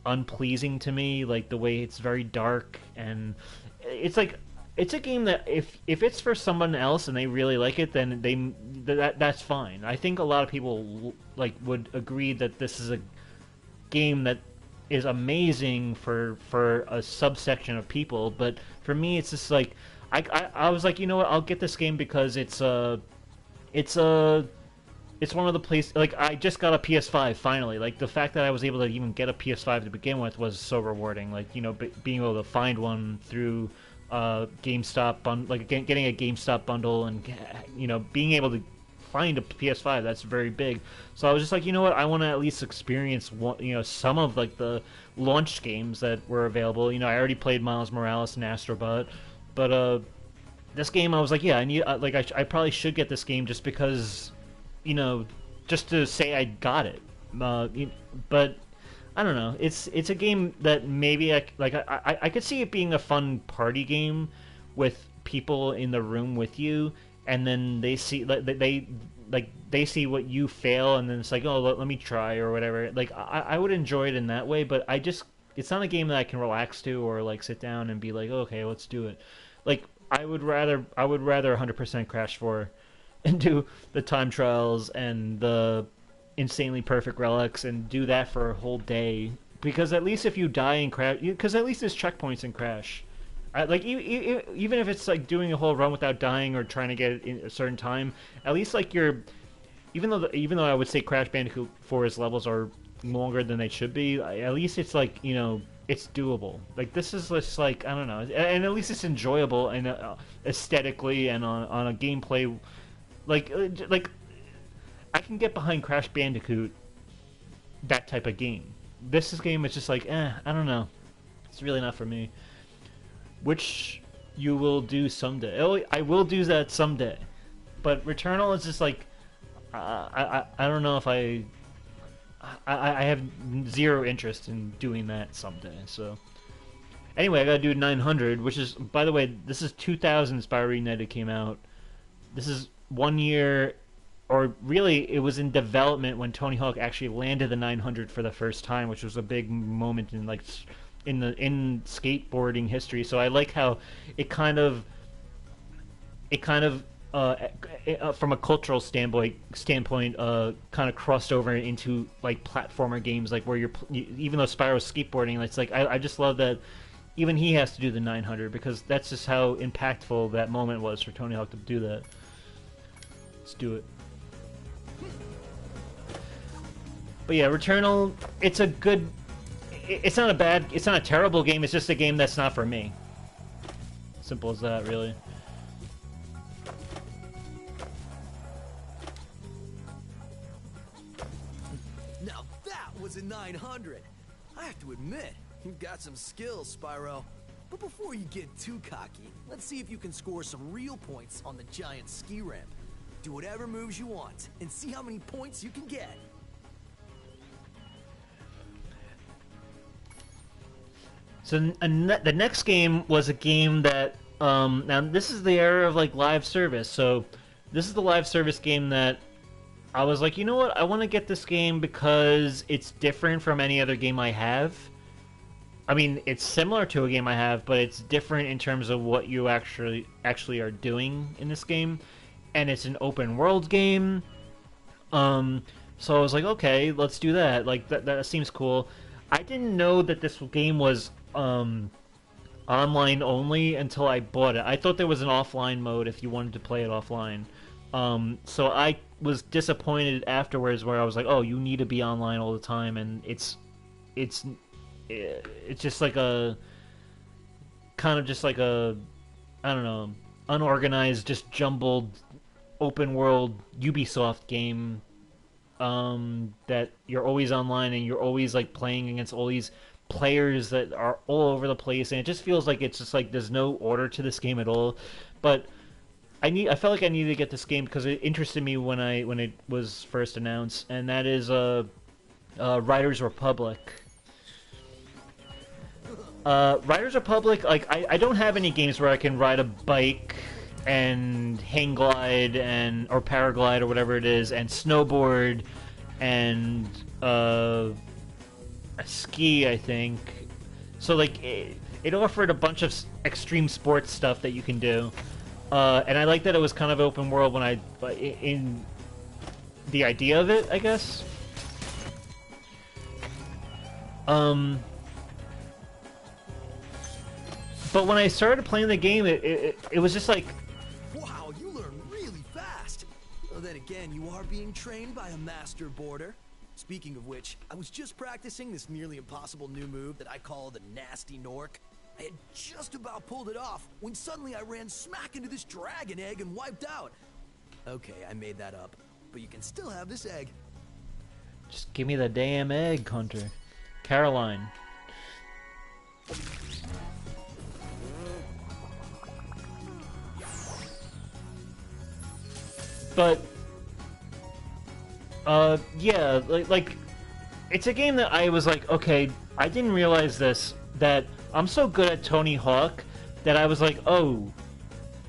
Speaker 1: unpleasing to me. Like the way it's very dark, and it's like it's a game that if it's for someone else and they really like it, then that's fine. I think a lot of people like would agree that this is a game that is amazing for a subsection of people, but for me, it's just like I was like, you know what? I'll get this game because it's one of the places. Like I just got a PS5 finally. Like the fact that I was able to even get a PS5 to begin with was so rewarding. Like being able to find one through GameStop, like getting a GameStop bundle, and being able to find a PS5, that's very big. So I was just like, you know what? I want to at least experience some of like the launch games that were available. I already played Miles Morales and Astrobot. But this game, I was like, yeah, I need I probably should get this game just because, just to say I got it. But I don't know. It's a game that maybe I could see it being a fun party game with people in the room with you, and then they see they see what you fail, and then it's like, oh, let me try or whatever. Like I would enjoy it in that way, but it's not a game that I can relax to or like sit down and be like, okay, let's do it. Like I would rather 100% Crash 4 and do the time trials and the insanely perfect relics and do that for a whole day, because at least if you die in Crash, because at least there's checkpoints in Crash. Even if it's like doing a whole run without dying or trying to get it in a certain time, at least like even though I would say Crash Bandicoot 4's levels are longer than they should be, at least it's like it's doable. Like this is just like, I don't know, and at least it's enjoyable and aesthetically and on a gameplay, like I can get behind Crash Bandicoot, that type of game. This game is just like, I don't know, it's really not for me. Which you will do someday. Oh, I will do that someday, but Returnal is just like, I don't know if I have zero interest in doing that someday. So anyway, I gotta do 900, which is, by the way, this is 2000. Spyro Reignited came out. This is 1 year, or really, it was in development when Tony Hawk actually landed the 900 for the first time, which was a big moment in skateboarding history. So I like how it kind of from a cultural standpoint, kind of crossed over into like platformer games, like where even though Spyro's skateboarding, it's like I just love that even he has to do the 900 because that's just how impactful that moment was for Tony Hawk to do that. Let's do it. But yeah, Returnal, it's a good. It's not a terrible game. It's just a game that's not for me. Simple as that, really.
Speaker 2: Now that was a 900. I have to admit, you've got some skills, Spyro. But before you get too cocky, let's see if you can score some real points on the giant ski ramp. Do whatever moves you want, and see how many points you can get.
Speaker 1: So the next game was a game that now this is the era of like live service. So this is the live service game that I was like, you know what? I want to get this game because it's different from any other game I have. I mean, it's similar to a game I have, but it's different in terms of what you actually are doing in this game, and it's an open world game. So I was like, okay, let's do that. Like that seems cool. I didn't know that this game was online only until I bought it. I thought there was an offline mode if you wanted to play it offline. So I was disappointed afterwards where I was like, oh, you need to be online all the time, and it's just like a kind of just like a, I don't know, unorganized, just jumbled open world Ubisoft game that you're always online and you're always like playing against all these players that are all over the place, and it just feels like it's just like there's no order to this game at all. But I felt like I needed to get this game because it interested me when it was first announced, and that is Riders Republic. Riders Republic, like I don't have any games where I can ride a bike and hang glide or paraglide or whatever it is, and snowboard and ski, I think. So like it offered a bunch of extreme sports stuff that you can do, and I like that it was kind of open world when in the idea of it, I guess. But when I started playing the game, it was just like,
Speaker 2: Wow, you learn really fast. Well, then again, you are being trained by a master boarder. Speaking of which, I was just practicing this nearly impossible new move that I call the Nasty Nork. I had just about pulled it off when suddenly I ran smack into this dragon egg and wiped out. Okay, I made that up, but you can still have this egg.
Speaker 1: just give me the damn egg, Hunter. Caroline. But yeah, like it's a game that I was like, okay, I didn't realize that I'm so good at Tony Hawk that I was like, oh,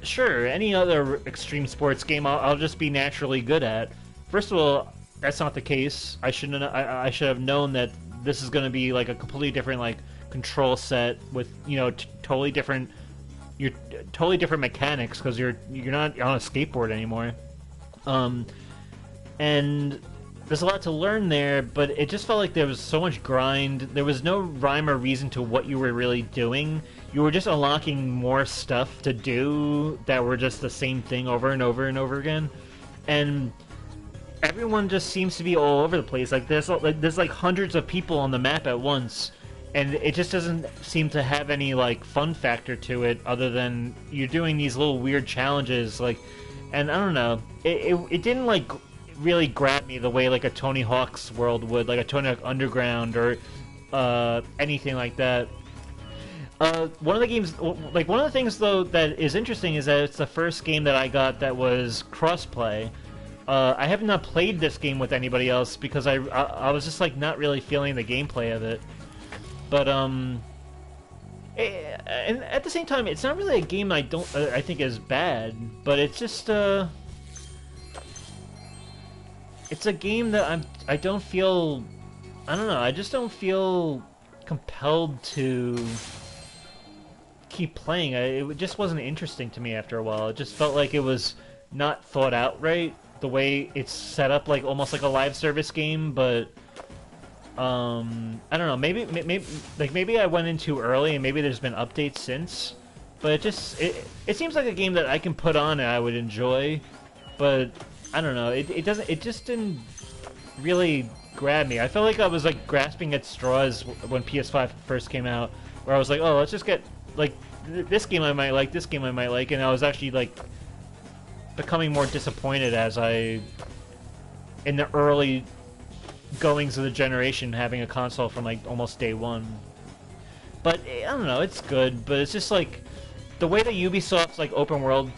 Speaker 1: sure, any other extreme sports game I'll just be naturally good at. First of all, that's not the case. I should have known that this is going to be like a completely different like control set with, you know, totally different mechanics because you're not on a skateboard anymore. And there's a lot to learn there, but it just felt like there was so much grind. There was no rhyme or reason to what you were really doing. You were just unlocking more stuff to do that were just the same thing over and over and over again. And everyone just seems to be all over the place. Like there's like hundreds of people on the map at once, and it just doesn't seem to have any like fun factor to it other than you're doing these little weird challenges, like, and I don't know, it didn't like really grab me the way like a Tony Hawk's World would, like a Tony Hawk Underground or anything like that. One of the things though that is interesting is that it's the first game that I got that was crossplay. I have not played this game with anybody else because I was just like not really feeling the gameplay of it. But and at the same time, it's not really a game I think is bad, but it's just it's a game that I don't feel, I don't know, I just don't feel compelled to keep playing. It just wasn't interesting to me after a while. It just felt like it was not thought out right. The way it's set up, like almost like a live service game, but I don't know. Maybe I went in too early, and maybe there's been updates since. But it seems like a game that I can put on and I would enjoy. But I don't know. It just didn't really grab me. I felt like I was like grasping at straws when PS5 first came out, where I was like, oh, let's just get like this game I might like, this game I might like, and I was actually like becoming more disappointed as in the early goings of the generation, having a console from like almost day one. But I don't know, it's good, but it's just like the way that Ubisoft's like open world,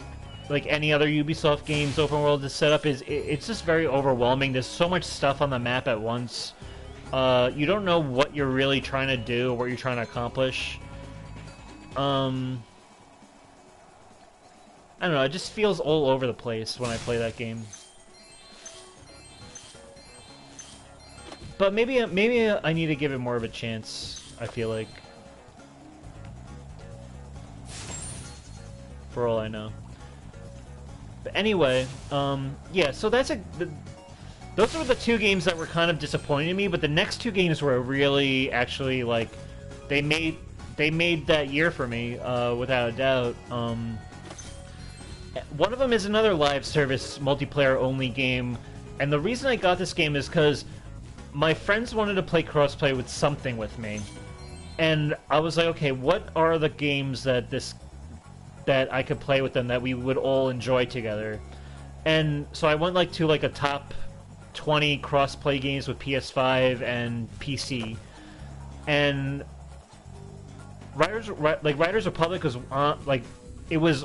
Speaker 1: like any other Ubisoft games open world is set up, it's just very overwhelming. There's so much stuff on the map at once. You don't know what you're really trying to do or what you're trying to accomplish. I don't know, it just feels all over the place when I play that game. But maybe I need to give it more of a chance, I feel like. For all I know. But anyway, yeah, so those were the two games that were kind of disappointing me, but the next two games were really, actually, like, they made that year for me, without a doubt. One of them is another live service multiplayer-only game, and the reason I got this game is because my friends wanted to play crossplay with something with me, and I was like, okay, what are the games that I could play with them that we would all enjoy together? And so I went to a top 20 cross-play games with PS5 and PC, and Riders Republic was it was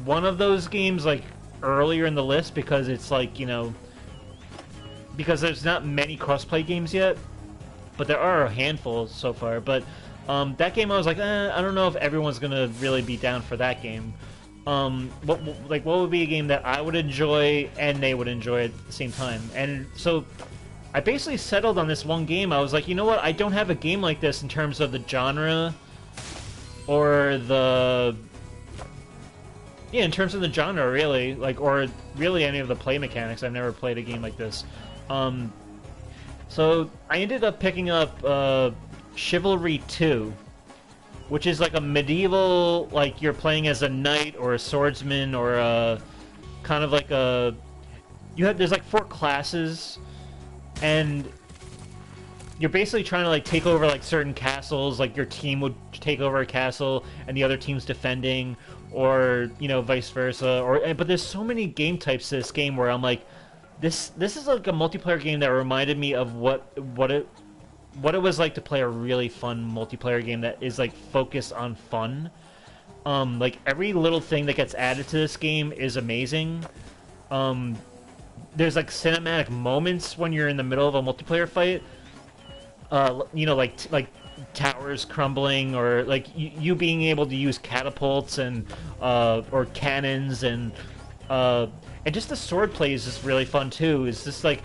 Speaker 1: one of those games earlier in the list because it's because there's not many crossplay games yet, but there are a handful so far. But that game I was like, I don't know if everyone's gonna really be down for that game. What would be a game that I would enjoy and they would enjoy at the same time? And so I basically settled on this one game. I was like, you know what? I don't have a game like this in terms of the genre or in terms of the genre, really, or really any of the play mechanics. I've never played a game like this. So I ended up picking up Chivalry 2, which is like a medieval, you're playing as a knight or a swordsman or a kind of like a... There's 4 classes, and you're basically trying to take over certain castles. Your team would take over a castle and the other team's defending, or vice versa. But there's so many game types to this game where I'm like, this is like a multiplayer game that reminded me of what it was like to play a really fun multiplayer game that is focused on fun. Every little thing that gets added to this game is amazing. There's cinematic moments when you're in the middle of a multiplayer fight. Like towers crumbling, or you being able to use catapults and or cannons, and just the sword play is just really fun too. It's just the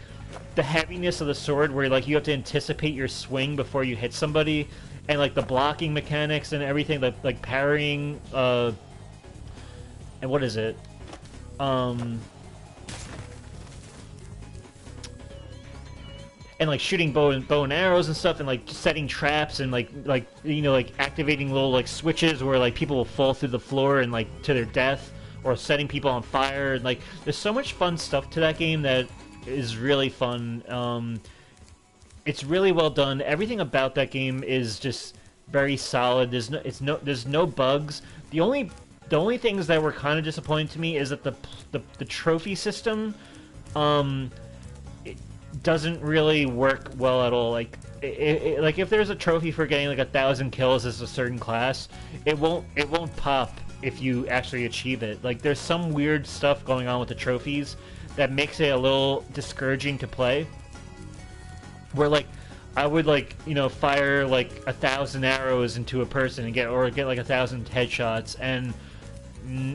Speaker 1: heaviness of the sword, where you have to anticipate your swing before you hit somebody, and the blocking mechanics and everything, like parrying, and what is it? And shooting bow and arrows and stuff, and setting traps, and activating little switches where people will fall through the floor and to their death, or setting people on fire. And there's so much fun stuff to that game that is really fun. It's really well done. Everything about that game is just very solid. There's no bugs. The only things that were kind of disappointing to me is that the trophy system doesn't really work well at all. If there's a trophy for getting 1,000 kills as a certain class, it won't pop if you actually achieve it. There's some weird stuff going on with the trophies that makes it a little discouraging to play. Where I would fire 1,000 arrows into a person and get 1,000 headshots, and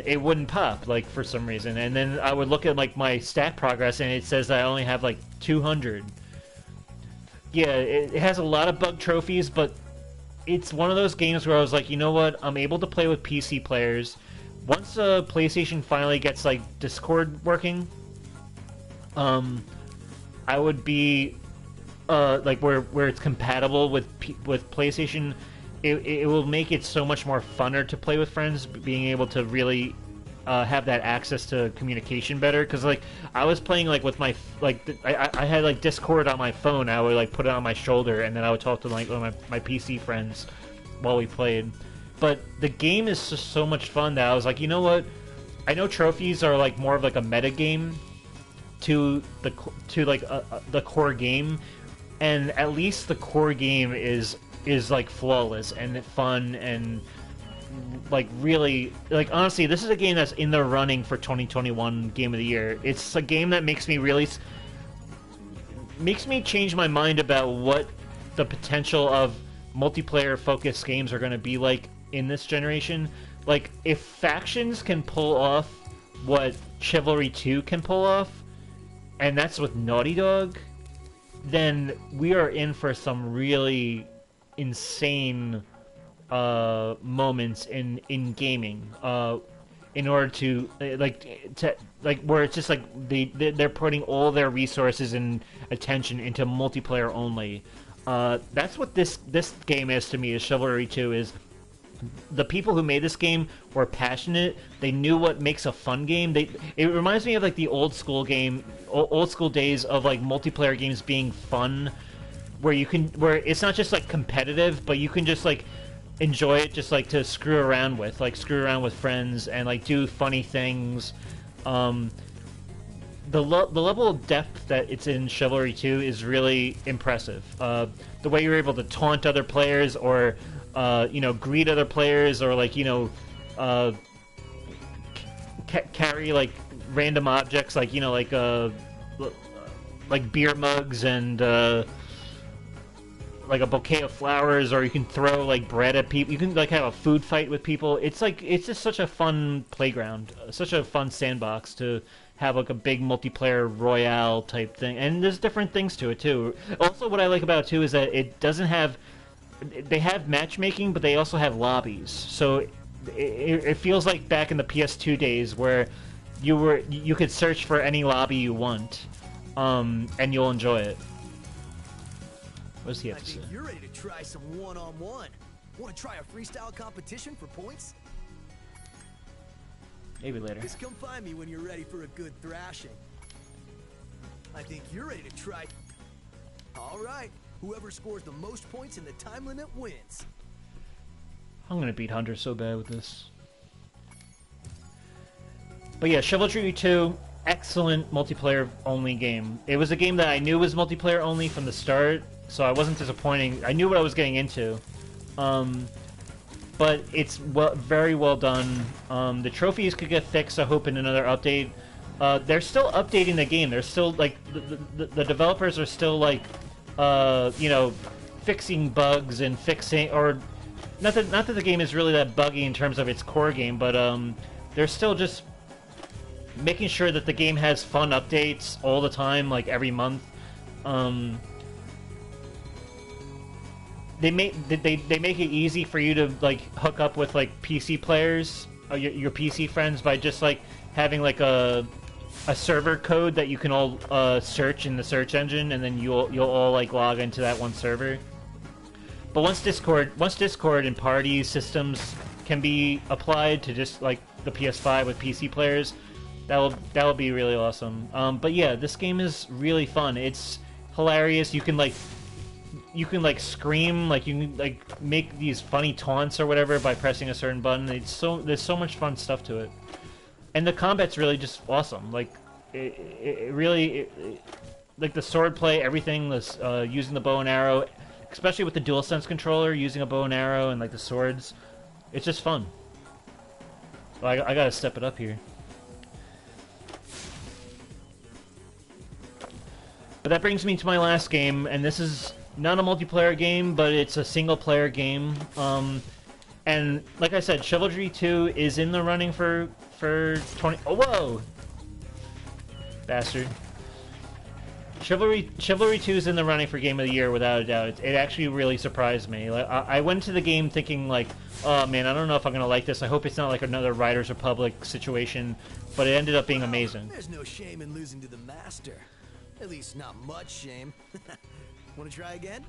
Speaker 1: it wouldn't pop for some reason. And then I would look at my stat progress, and it says I only have 200. Yeah, it has a lot of bug trophies, but it's one of those games where I was like, you know what, I'm able to play with PC players. once PlayStation finally gets like Discord working, I would be like where it's compatible with PlayStation. It will make it so much more funner to play with friends, being able to really have that access to communication better. Because like I was playing like with my I had like Discord on my phone. I would like put it on my shoulder, and then I would talk to like my PC friends while we played. But the game is just so much fun that I was like, you know what? I know trophies are like more of like a meta game to the core game, and at least the core game is like flawless and fun and like really like honestly, this is a game that's in the running for 2021 Game of the Year. It's a game that makes me change my mind about what the potential of multiplayer focused games are going to be like in this generation. Like if Factions can pull off what Chivalry 2 can pull off, and that's with Naughty Dog, then we are in for some really insane moments in gaming. In order to where it's just like they're putting all their resources and attention into multiplayer only. That's what this game is to me. Is Chivalry 2 is. The people who made this game were passionate. They knew what makes a fun game. It reminds me of like the old school days of like multiplayer games being fun, where it's not just like competitive, but you can just like enjoy it, just like to screw around with friends and like do funny things. The level of depth that it's in Chivalry 2 is really impressive. The way you're able to taunt other players or greet other players, or like carry like random objects, like like beer mugs and like a bouquet of flowers, or you can throw like bread at people. You can like have a food fight with people. It's just such a fun playground, such a fun sandbox to have like a big multiplayer royale type thing. And there's different things to it too. Also, what I like about it too is that it doesn't have. They have matchmaking, but they also have lobbies. So it feels like back in the PS2 days where you could search for any lobby you want, and you'll enjoy it. What does he have to say?
Speaker 2: I think you're ready to try some one-on-one. Want to try a freestyle competition for points?
Speaker 1: Maybe later.
Speaker 2: Just come find me when you're ready for a good thrashing. I think you're ready to try. All right. Whoever scores the most points in the time limit wins.
Speaker 1: I'm gonna beat Hunter so bad with this. But yeah, Chivalry 2, excellent multiplayer-only game. It was a game that I knew was multiplayer-only from the start, so I wasn't disappointing. I knew what I was getting into. But it's very well done. The trophies could get fixed, I hope, in another update. They're still updating the game. They're still, like, the developers are still, like, fixing bugs and fixing, or not that the game is really that buggy in terms of its core game, but they're still just making sure that the game has fun updates all the time, like every month. They make it easy for you to like hook up with like PC players, or your PC friends, by just like having like a server code that you can all search in the search engine, and then you'll all like log into that one server. But once Discord and party systems can be applied to just like the PS5 with PC players, that'll be really awesome. But yeah, this game is really fun. It's hilarious. You can scream, like you can like make these funny taunts or whatever by pressing a certain button. There's so much fun stuff to it. And the combat's really just awesome. Like, it really, like the swordplay, everything, this using the bow and arrow, especially with the DualSense controller, using a bow and arrow and like the swords, it's just fun. Well, I gotta step it up here. But that brings me to my last game, and this is not a multiplayer game, but it's a single-player game. And like I said, Chivalry 2 is in the running for 20... Oh, whoa! Bastard. Chivalry 2 is in the running for Game of the Year without a doubt. It actually really surprised me. Like I went to the game thinking like, oh man, I don't know if I'm gonna like this. I hope it's not like another Riders Republic situation, but it ended up being amazing.
Speaker 2: There's no shame in losing to the master. At least not much shame. Want to try again?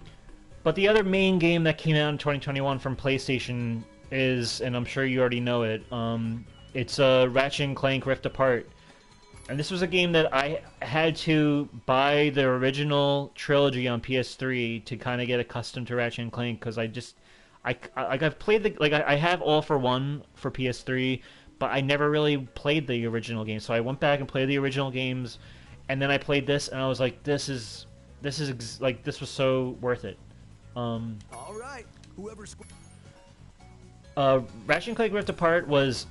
Speaker 1: But the other main game that came out in 2021 from PlayStation is, and I'm sure you already know it, it's Ratchet and Clank Rift Apart. And this was a game that I had to buy the original trilogy on PS3 to kind of get accustomed to Ratchet and Clank, because I've played I have All for One for PS3, but I never really played the original game. So I went back and played the original games, and then I played this, and I was like, this was so worth it.
Speaker 2: All right, whoever.
Speaker 1: Ratchet and Clank Rift Apart was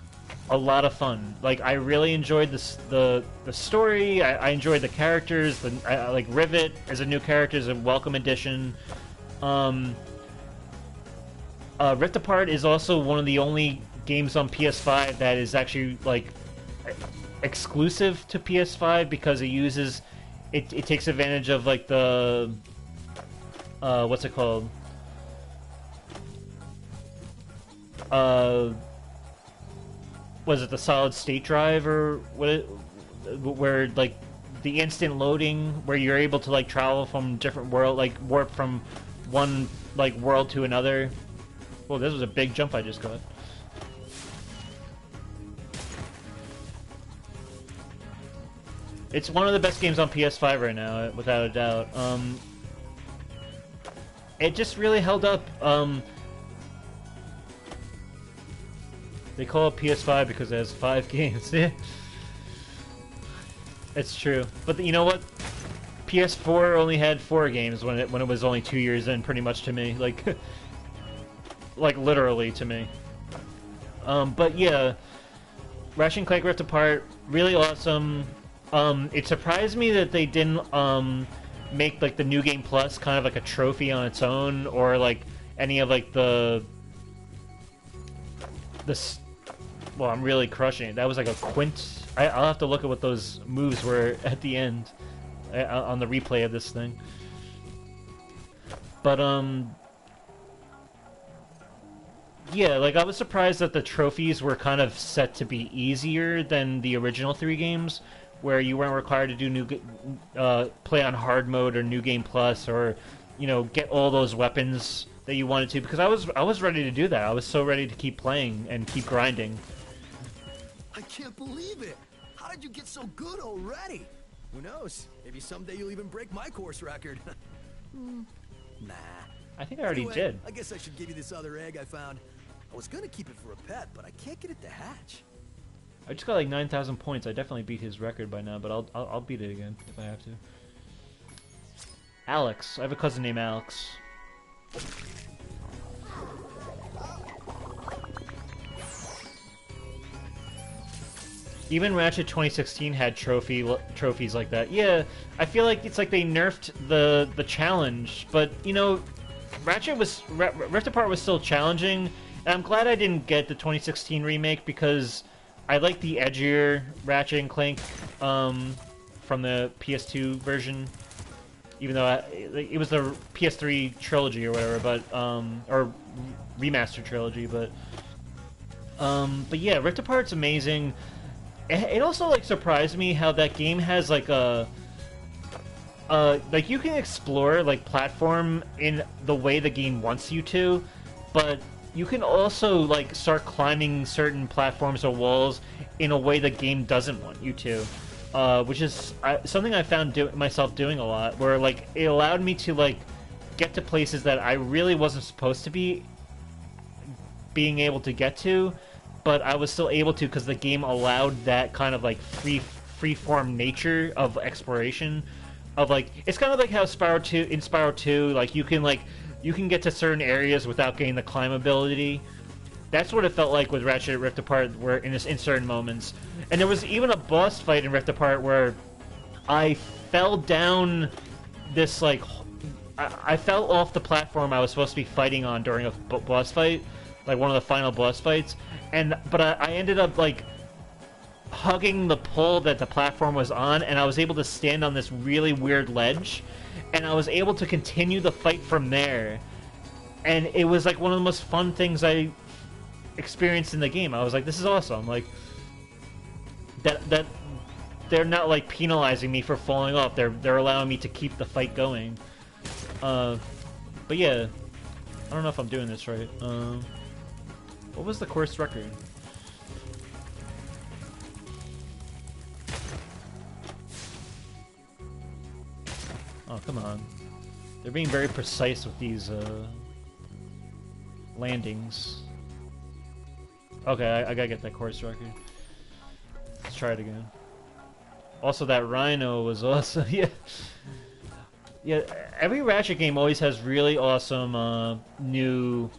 Speaker 1: a lot of fun. Like, I really enjoyed the story. I enjoyed the characters. Like Rivet as a new character is a welcome addition. Rift Apart is also one of the only games on PS5 that is actually like exclusive to PS5, because it takes advantage of like the what's it called? Was it the solid state drive or where like the instant loading, where you're able to like travel from different world, like warp from one like world to another. Well, this was a big jump I just got. It's one of the best games on PS5 right now, without a doubt. It just really held up. They call it PS5 because it has 5 games. It's true. But you know what? PS4 only had 4 games when it was only 2 years in, pretty much to me. Like, like literally to me. But yeah, Ratchet and Clank Rift Apart, really awesome. It surprised me that they didn't make like the New Game Plus kind of like a trophy on its own, or like any of like this. Well, I'm really crushing it. That was like a quint. I'll have to look at what those moves were at the end on the replay of this thing. But yeah, like I was surprised that the trophies were kind of set to be easier than the original 3 games, where you weren't required to do play on hard mode or New Game Plus, or get all those weapons that you wanted to, because I was ready to do that. I was so ready to keep playing and keep grinding.
Speaker 2: I can't believe it! How did you get so good already? Who knows? Maybe someday you'll even break my course record. Nah.
Speaker 1: I think I already
Speaker 2: Anyway,
Speaker 1: did.
Speaker 2: I guess I should give you this other egg I found. I was gonna keep it for a pet, but I can't get it to hatch.
Speaker 1: I just got like 9,000 points. I definitely beat his record by now, but I'll beat it again if I have to. Alex. I have a cousin named Alex. Even Ratchet 2016 had trophies like that. Yeah, I feel like it's like they nerfed the challenge, but Rift Apart was still challenging, and I'm glad I didn't get the 2016 remake, because I like the edgier Ratchet and Clank from the PS2 version, even though it was the PS3 trilogy or whatever, but or remaster trilogy, but yeah, Rift Apart's amazing. It also like surprised me how that game has like a like you can explore like platform in the way the game wants you to, but you can also like start climbing certain platforms or walls in a way the game doesn't want you to, which is something I found myself doing a lot, where like it allowed me to like get to places that I really wasn't supposed to be being able to get to, but I was still able to because the game allowed that kind of like free-form nature of exploration. Of like, it's kind of like how Spyro 2, like you can get to certain areas without getting the climb ability. That's what it felt like with Ratchet Rift Apart, where in certain moments. And there was even a boss fight in Rift Apart where I fell down this like I fell off the platform I was supposed to be fighting on during a boss fight, like one of the final boss fights, but I ended up like hugging the pole that the platform was on, and I was able to stand on this really weird ledge, and I was able to continue the fight from there. And it was like one of the most fun things I experienced in the game. I was like, this is awesome. Like that they're not like penalizing me for falling off. They're allowing me to keep the fight going. But yeah, I don't know if I'm doing this right. What was the course record? Oh, come on. They're being very precise with these landings. Okay, I gotta get that course record. Let's try it again. Also, that Rhino was awesome. Yeah. Yeah, every Ratchet game always has really awesome new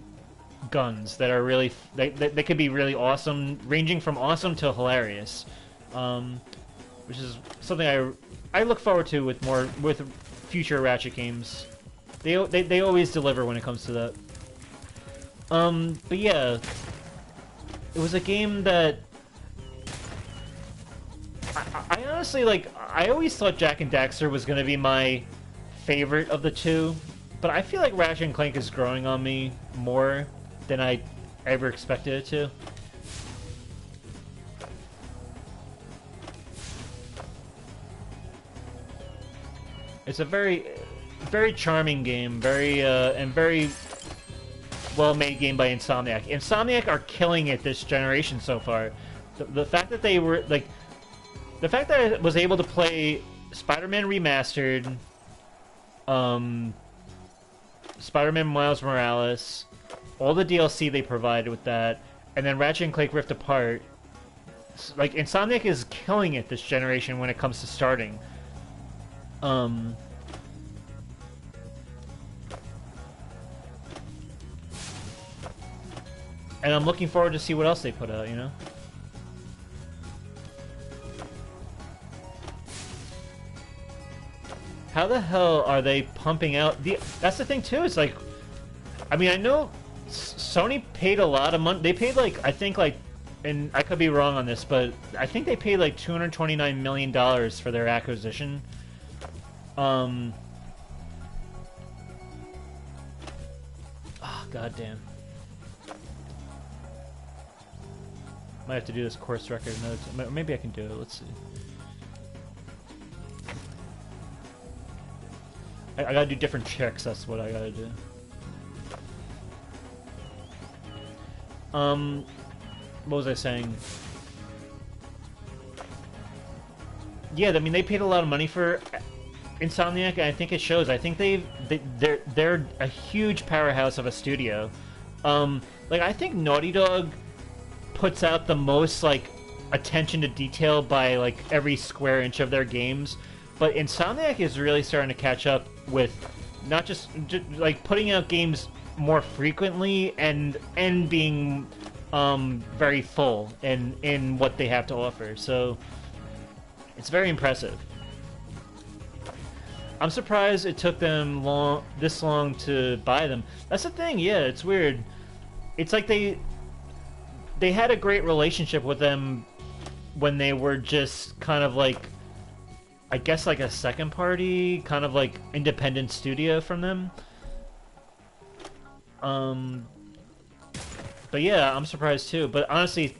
Speaker 1: guns that are really... They could be really awesome, ranging from awesome to hilarious. Which is something I look forward to with future Ratchet games. They always deliver when it comes to that. But yeah, it was a game that I honestly like. I always thought Jak and Daxter was gonna be my favorite of the two, but I feel like Ratchet and Clank is growing on me more than I ever expected it to. It's a very charming game, very well-made game by Insomniac. Insomniac are killing it this generation so far. The fact that they were like, the fact that I was able to play Spider-Man Remastered, Spider-Man Miles Morales, all the DLC they provided with that, and then Ratchet and Clank Rift Apart. Like, Insomniac is killing it this generation when it comes to starting. And I'm looking forward to see what else they put out, you know? How the hell are they pumping out that's the thing too, it's like, I mean, I know Sony paid a lot of money. They paid like, I think like, and I could be wrong on this, but I think they paid like $229 million for their acquisition. Oh, goddamn. Might have to do this course record another time. Maybe I can do it. Let's see. I gotta do different checks. That's what I gotta do. What was I saying? Yeah, I mean, they paid a lot of money for Insomniac, and I think it shows. I think they're a huge powerhouse of a studio. Like, I think Naughty Dog puts out the most, like, attention to detail by, like, every square inch of their games, but Insomniac is really starting to catch up with not just like, putting out games more frequently and being very full in what they have to offer. So it's very impressive. I'm surprised it took them this long to buy them. That's the thing, yeah, it's weird. It's like they had a great relationship with them when they were just kind of like, I guess, like a second party, kind of like independent studio from them. But yeah, I'm surprised too. But honestly,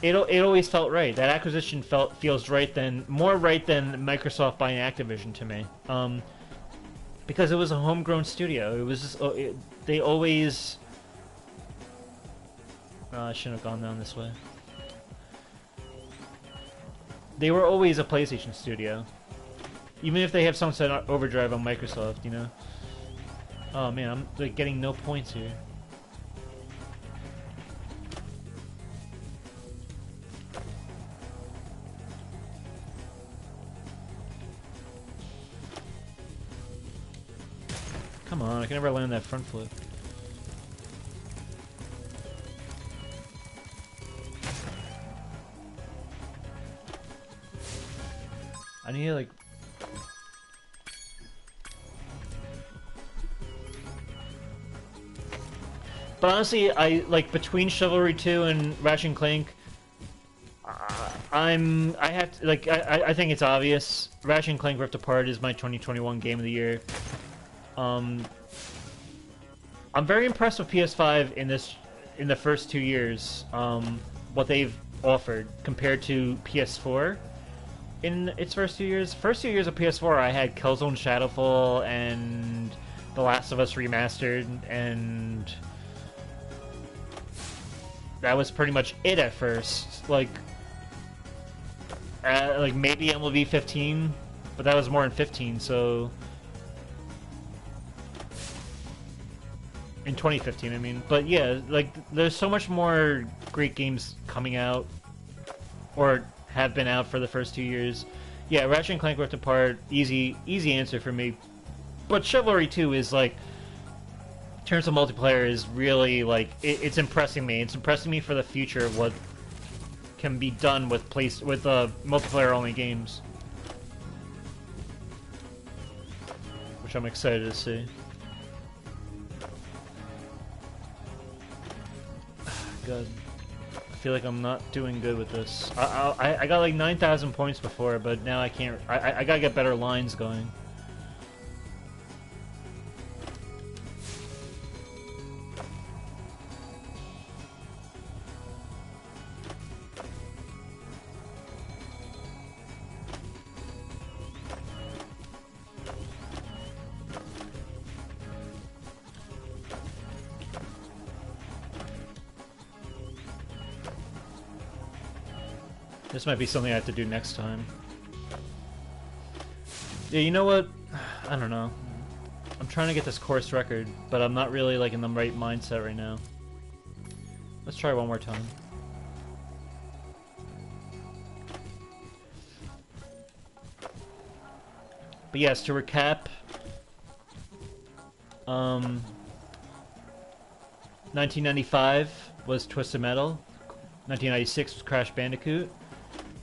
Speaker 1: it always felt right. That acquisition feels right more right than Microsoft buying Activision to me. Because it was a homegrown studio. It was just, they always. I shouldn't have gone down this way. They were always a PlayStation studio. Even if they have Sunset Overdrive on Microsoft, you know? Oh man, I'm like getting no points here. Come on, I can never land that front flip. I need to, like... But honestly, between Chivalry 2 and Ratchet and Clank, I have to, like, I think it's obvious. Ratchet and Clank Rift Apart is my 2021 Game of the Year. I'm very impressed with PS5 in the first 2 years. What they've offered compared to PS4 in its first 2 years. First 2 years of PS4, I had Killzone Shadowfall and The Last of Us Remastered, and that was pretty much it at first. Like maybe MLB 15, but that was more in 15. So in 2015, I mean. But yeah, like there's so much more great games coming out, or have been out for the first 2 years. Yeah, Ratchet and Clank Rift Apart, easy answer for me. But Chivalry 2 is like, in terms of multiplayer, is really like it's impressing me. It's impressing me for the future of what can be done with multiplayer-only games, which I'm excited to see. God, I feel like I'm not doing good with this. I got like 9,000 points before, but now I can't. I gotta get better lines going. This might be something I have to do next time. Yeah, you know what? I don't know. I'm trying to get this course record, but I'm not really like in the right mindset right now. Let's try one more time. But yes, to recap, 1995 was Twisted Metal, 1996 was Crash Bandicoot,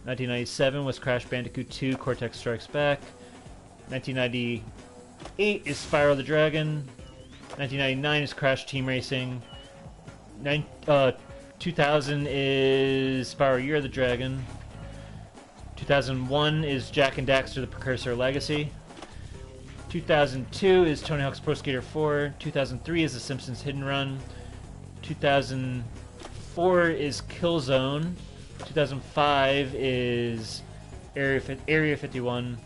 Speaker 1: 1997 was Crash Bandicoot 2 Cortex Strikes Back, 1998 is Spyro the Dragon, 1999 is Crash Team Racing, 2000 is Spyro Year of the Dragon, 2001 is Jak and Daxter the Precursor Legacy, 2002 is Tony Hawk's Pro Skater 4, 2003 is The Simpsons Hidden Run, 2004 is Killzone, 2005 is Area 51,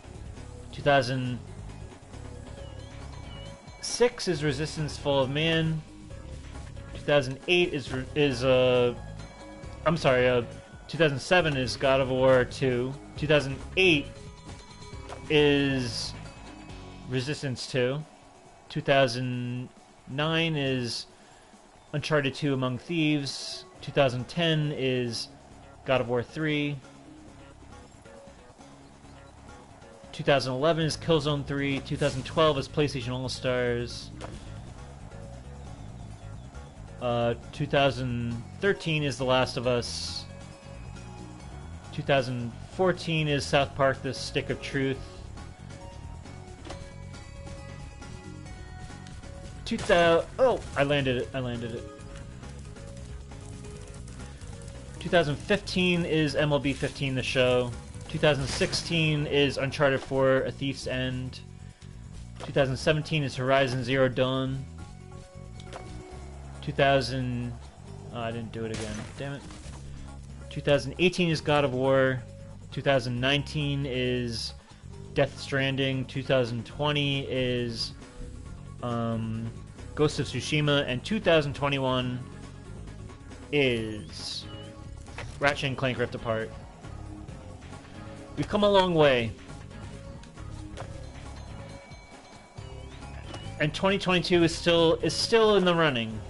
Speaker 1: 2006 is Resistance Fall of Man, 2008 2007 is God of War 2, 2008 is Resistance 2, 2009 is Uncharted 2 Among Thieves, 2010 is God of War 3, 2011 is Killzone 3, 2012 is PlayStation All-Stars, 2013 is The Last of Us, 2014 is South Park The Stick of Truth, 2000... Oh! I landed it. 2015 is MLB 15 The Show. 2016 is Uncharted 4 A Thief's End. 2017 is Horizon Zero Dawn. 2000... Oh, I didn't do it again. Damn it. 2018 is God of War. 2019 is Death Stranding. 2020 is Ghost of Tsushima, and 2021 is Ratchet and Clank Rift Apart. We've come a long way. And 2022 is still in the running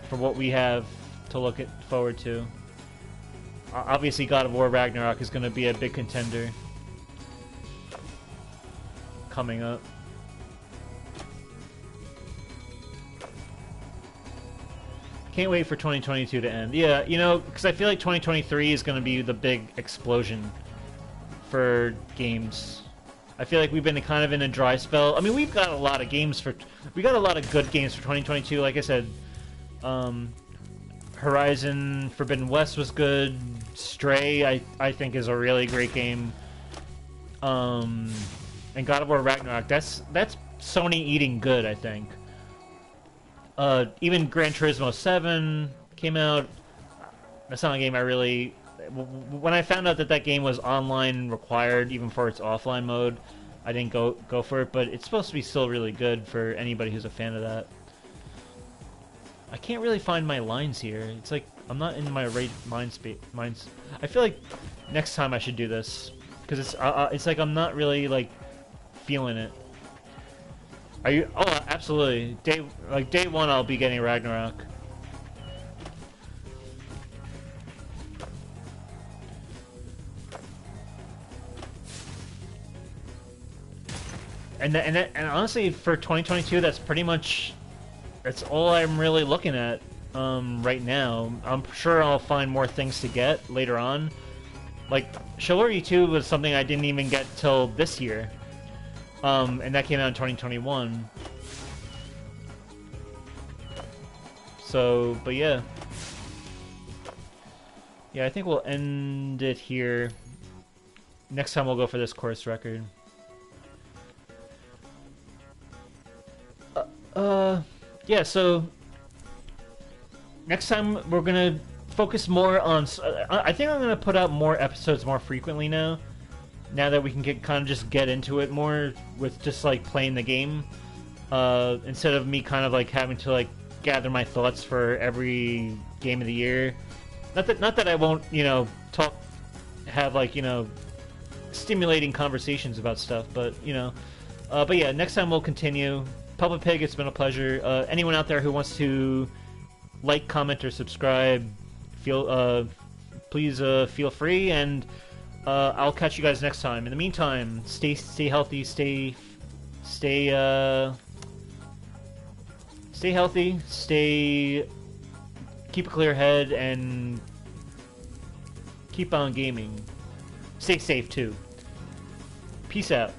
Speaker 1: for what we have to look forward to. Obviously, God of War Ragnarok is going to be a big contender coming up. Can't wait for 2022 to end. Yeah, you know, because I feel like 2023 is going to be the big explosion for games. I feel like we've been kind of in a dry spell. I mean, we've got a lot of games we got a lot of good games for 2022. Like I said, Horizon Forbidden West was good. Stray, I think, is a really great game. And God of War Ragnarok, that's Sony eating good, I think. Even Gran Turismo 7 came out. That's not a game I really... When I found out that that game was online required, even for its offline mode, I didn't go for it, but it's supposed to be still really good for anybody who's a fan of that. I can't really find my lines here. It's like I'm not in my right mind space. I feel like next time I should do this because it's like I'm not really like feeling it. Are you? Oh, absolutely. Day one, I'll be getting Ragnarok. And honestly, for 2022, that's pretty much all I'm really looking at right now. I'm sure I'll find more things to get later on. Like Chivalry 2 was something I didn't even get till this year, and that came out in 2021. So, but yeah, I think we'll end it here. Next time we'll go for this course record. Yeah, so next time we're gonna focus more on... I think I'm gonna put out more episodes more frequently now that we can kind of get into it more with just like playing the game, instead of me kind of like having to like gather my thoughts for every game of the year. Not that I won't, have like, stimulating conversations about stuff, but but yeah, next time we'll continue. Puppet Pig, it's been a pleasure. Anyone out there who wants to like, comment, or subscribe, please feel free, and I'll catch you guys next time. In the meantime, stay healthy, stay healthy, keep a clear head, and keep on gaming. Stay safe too. Peace out.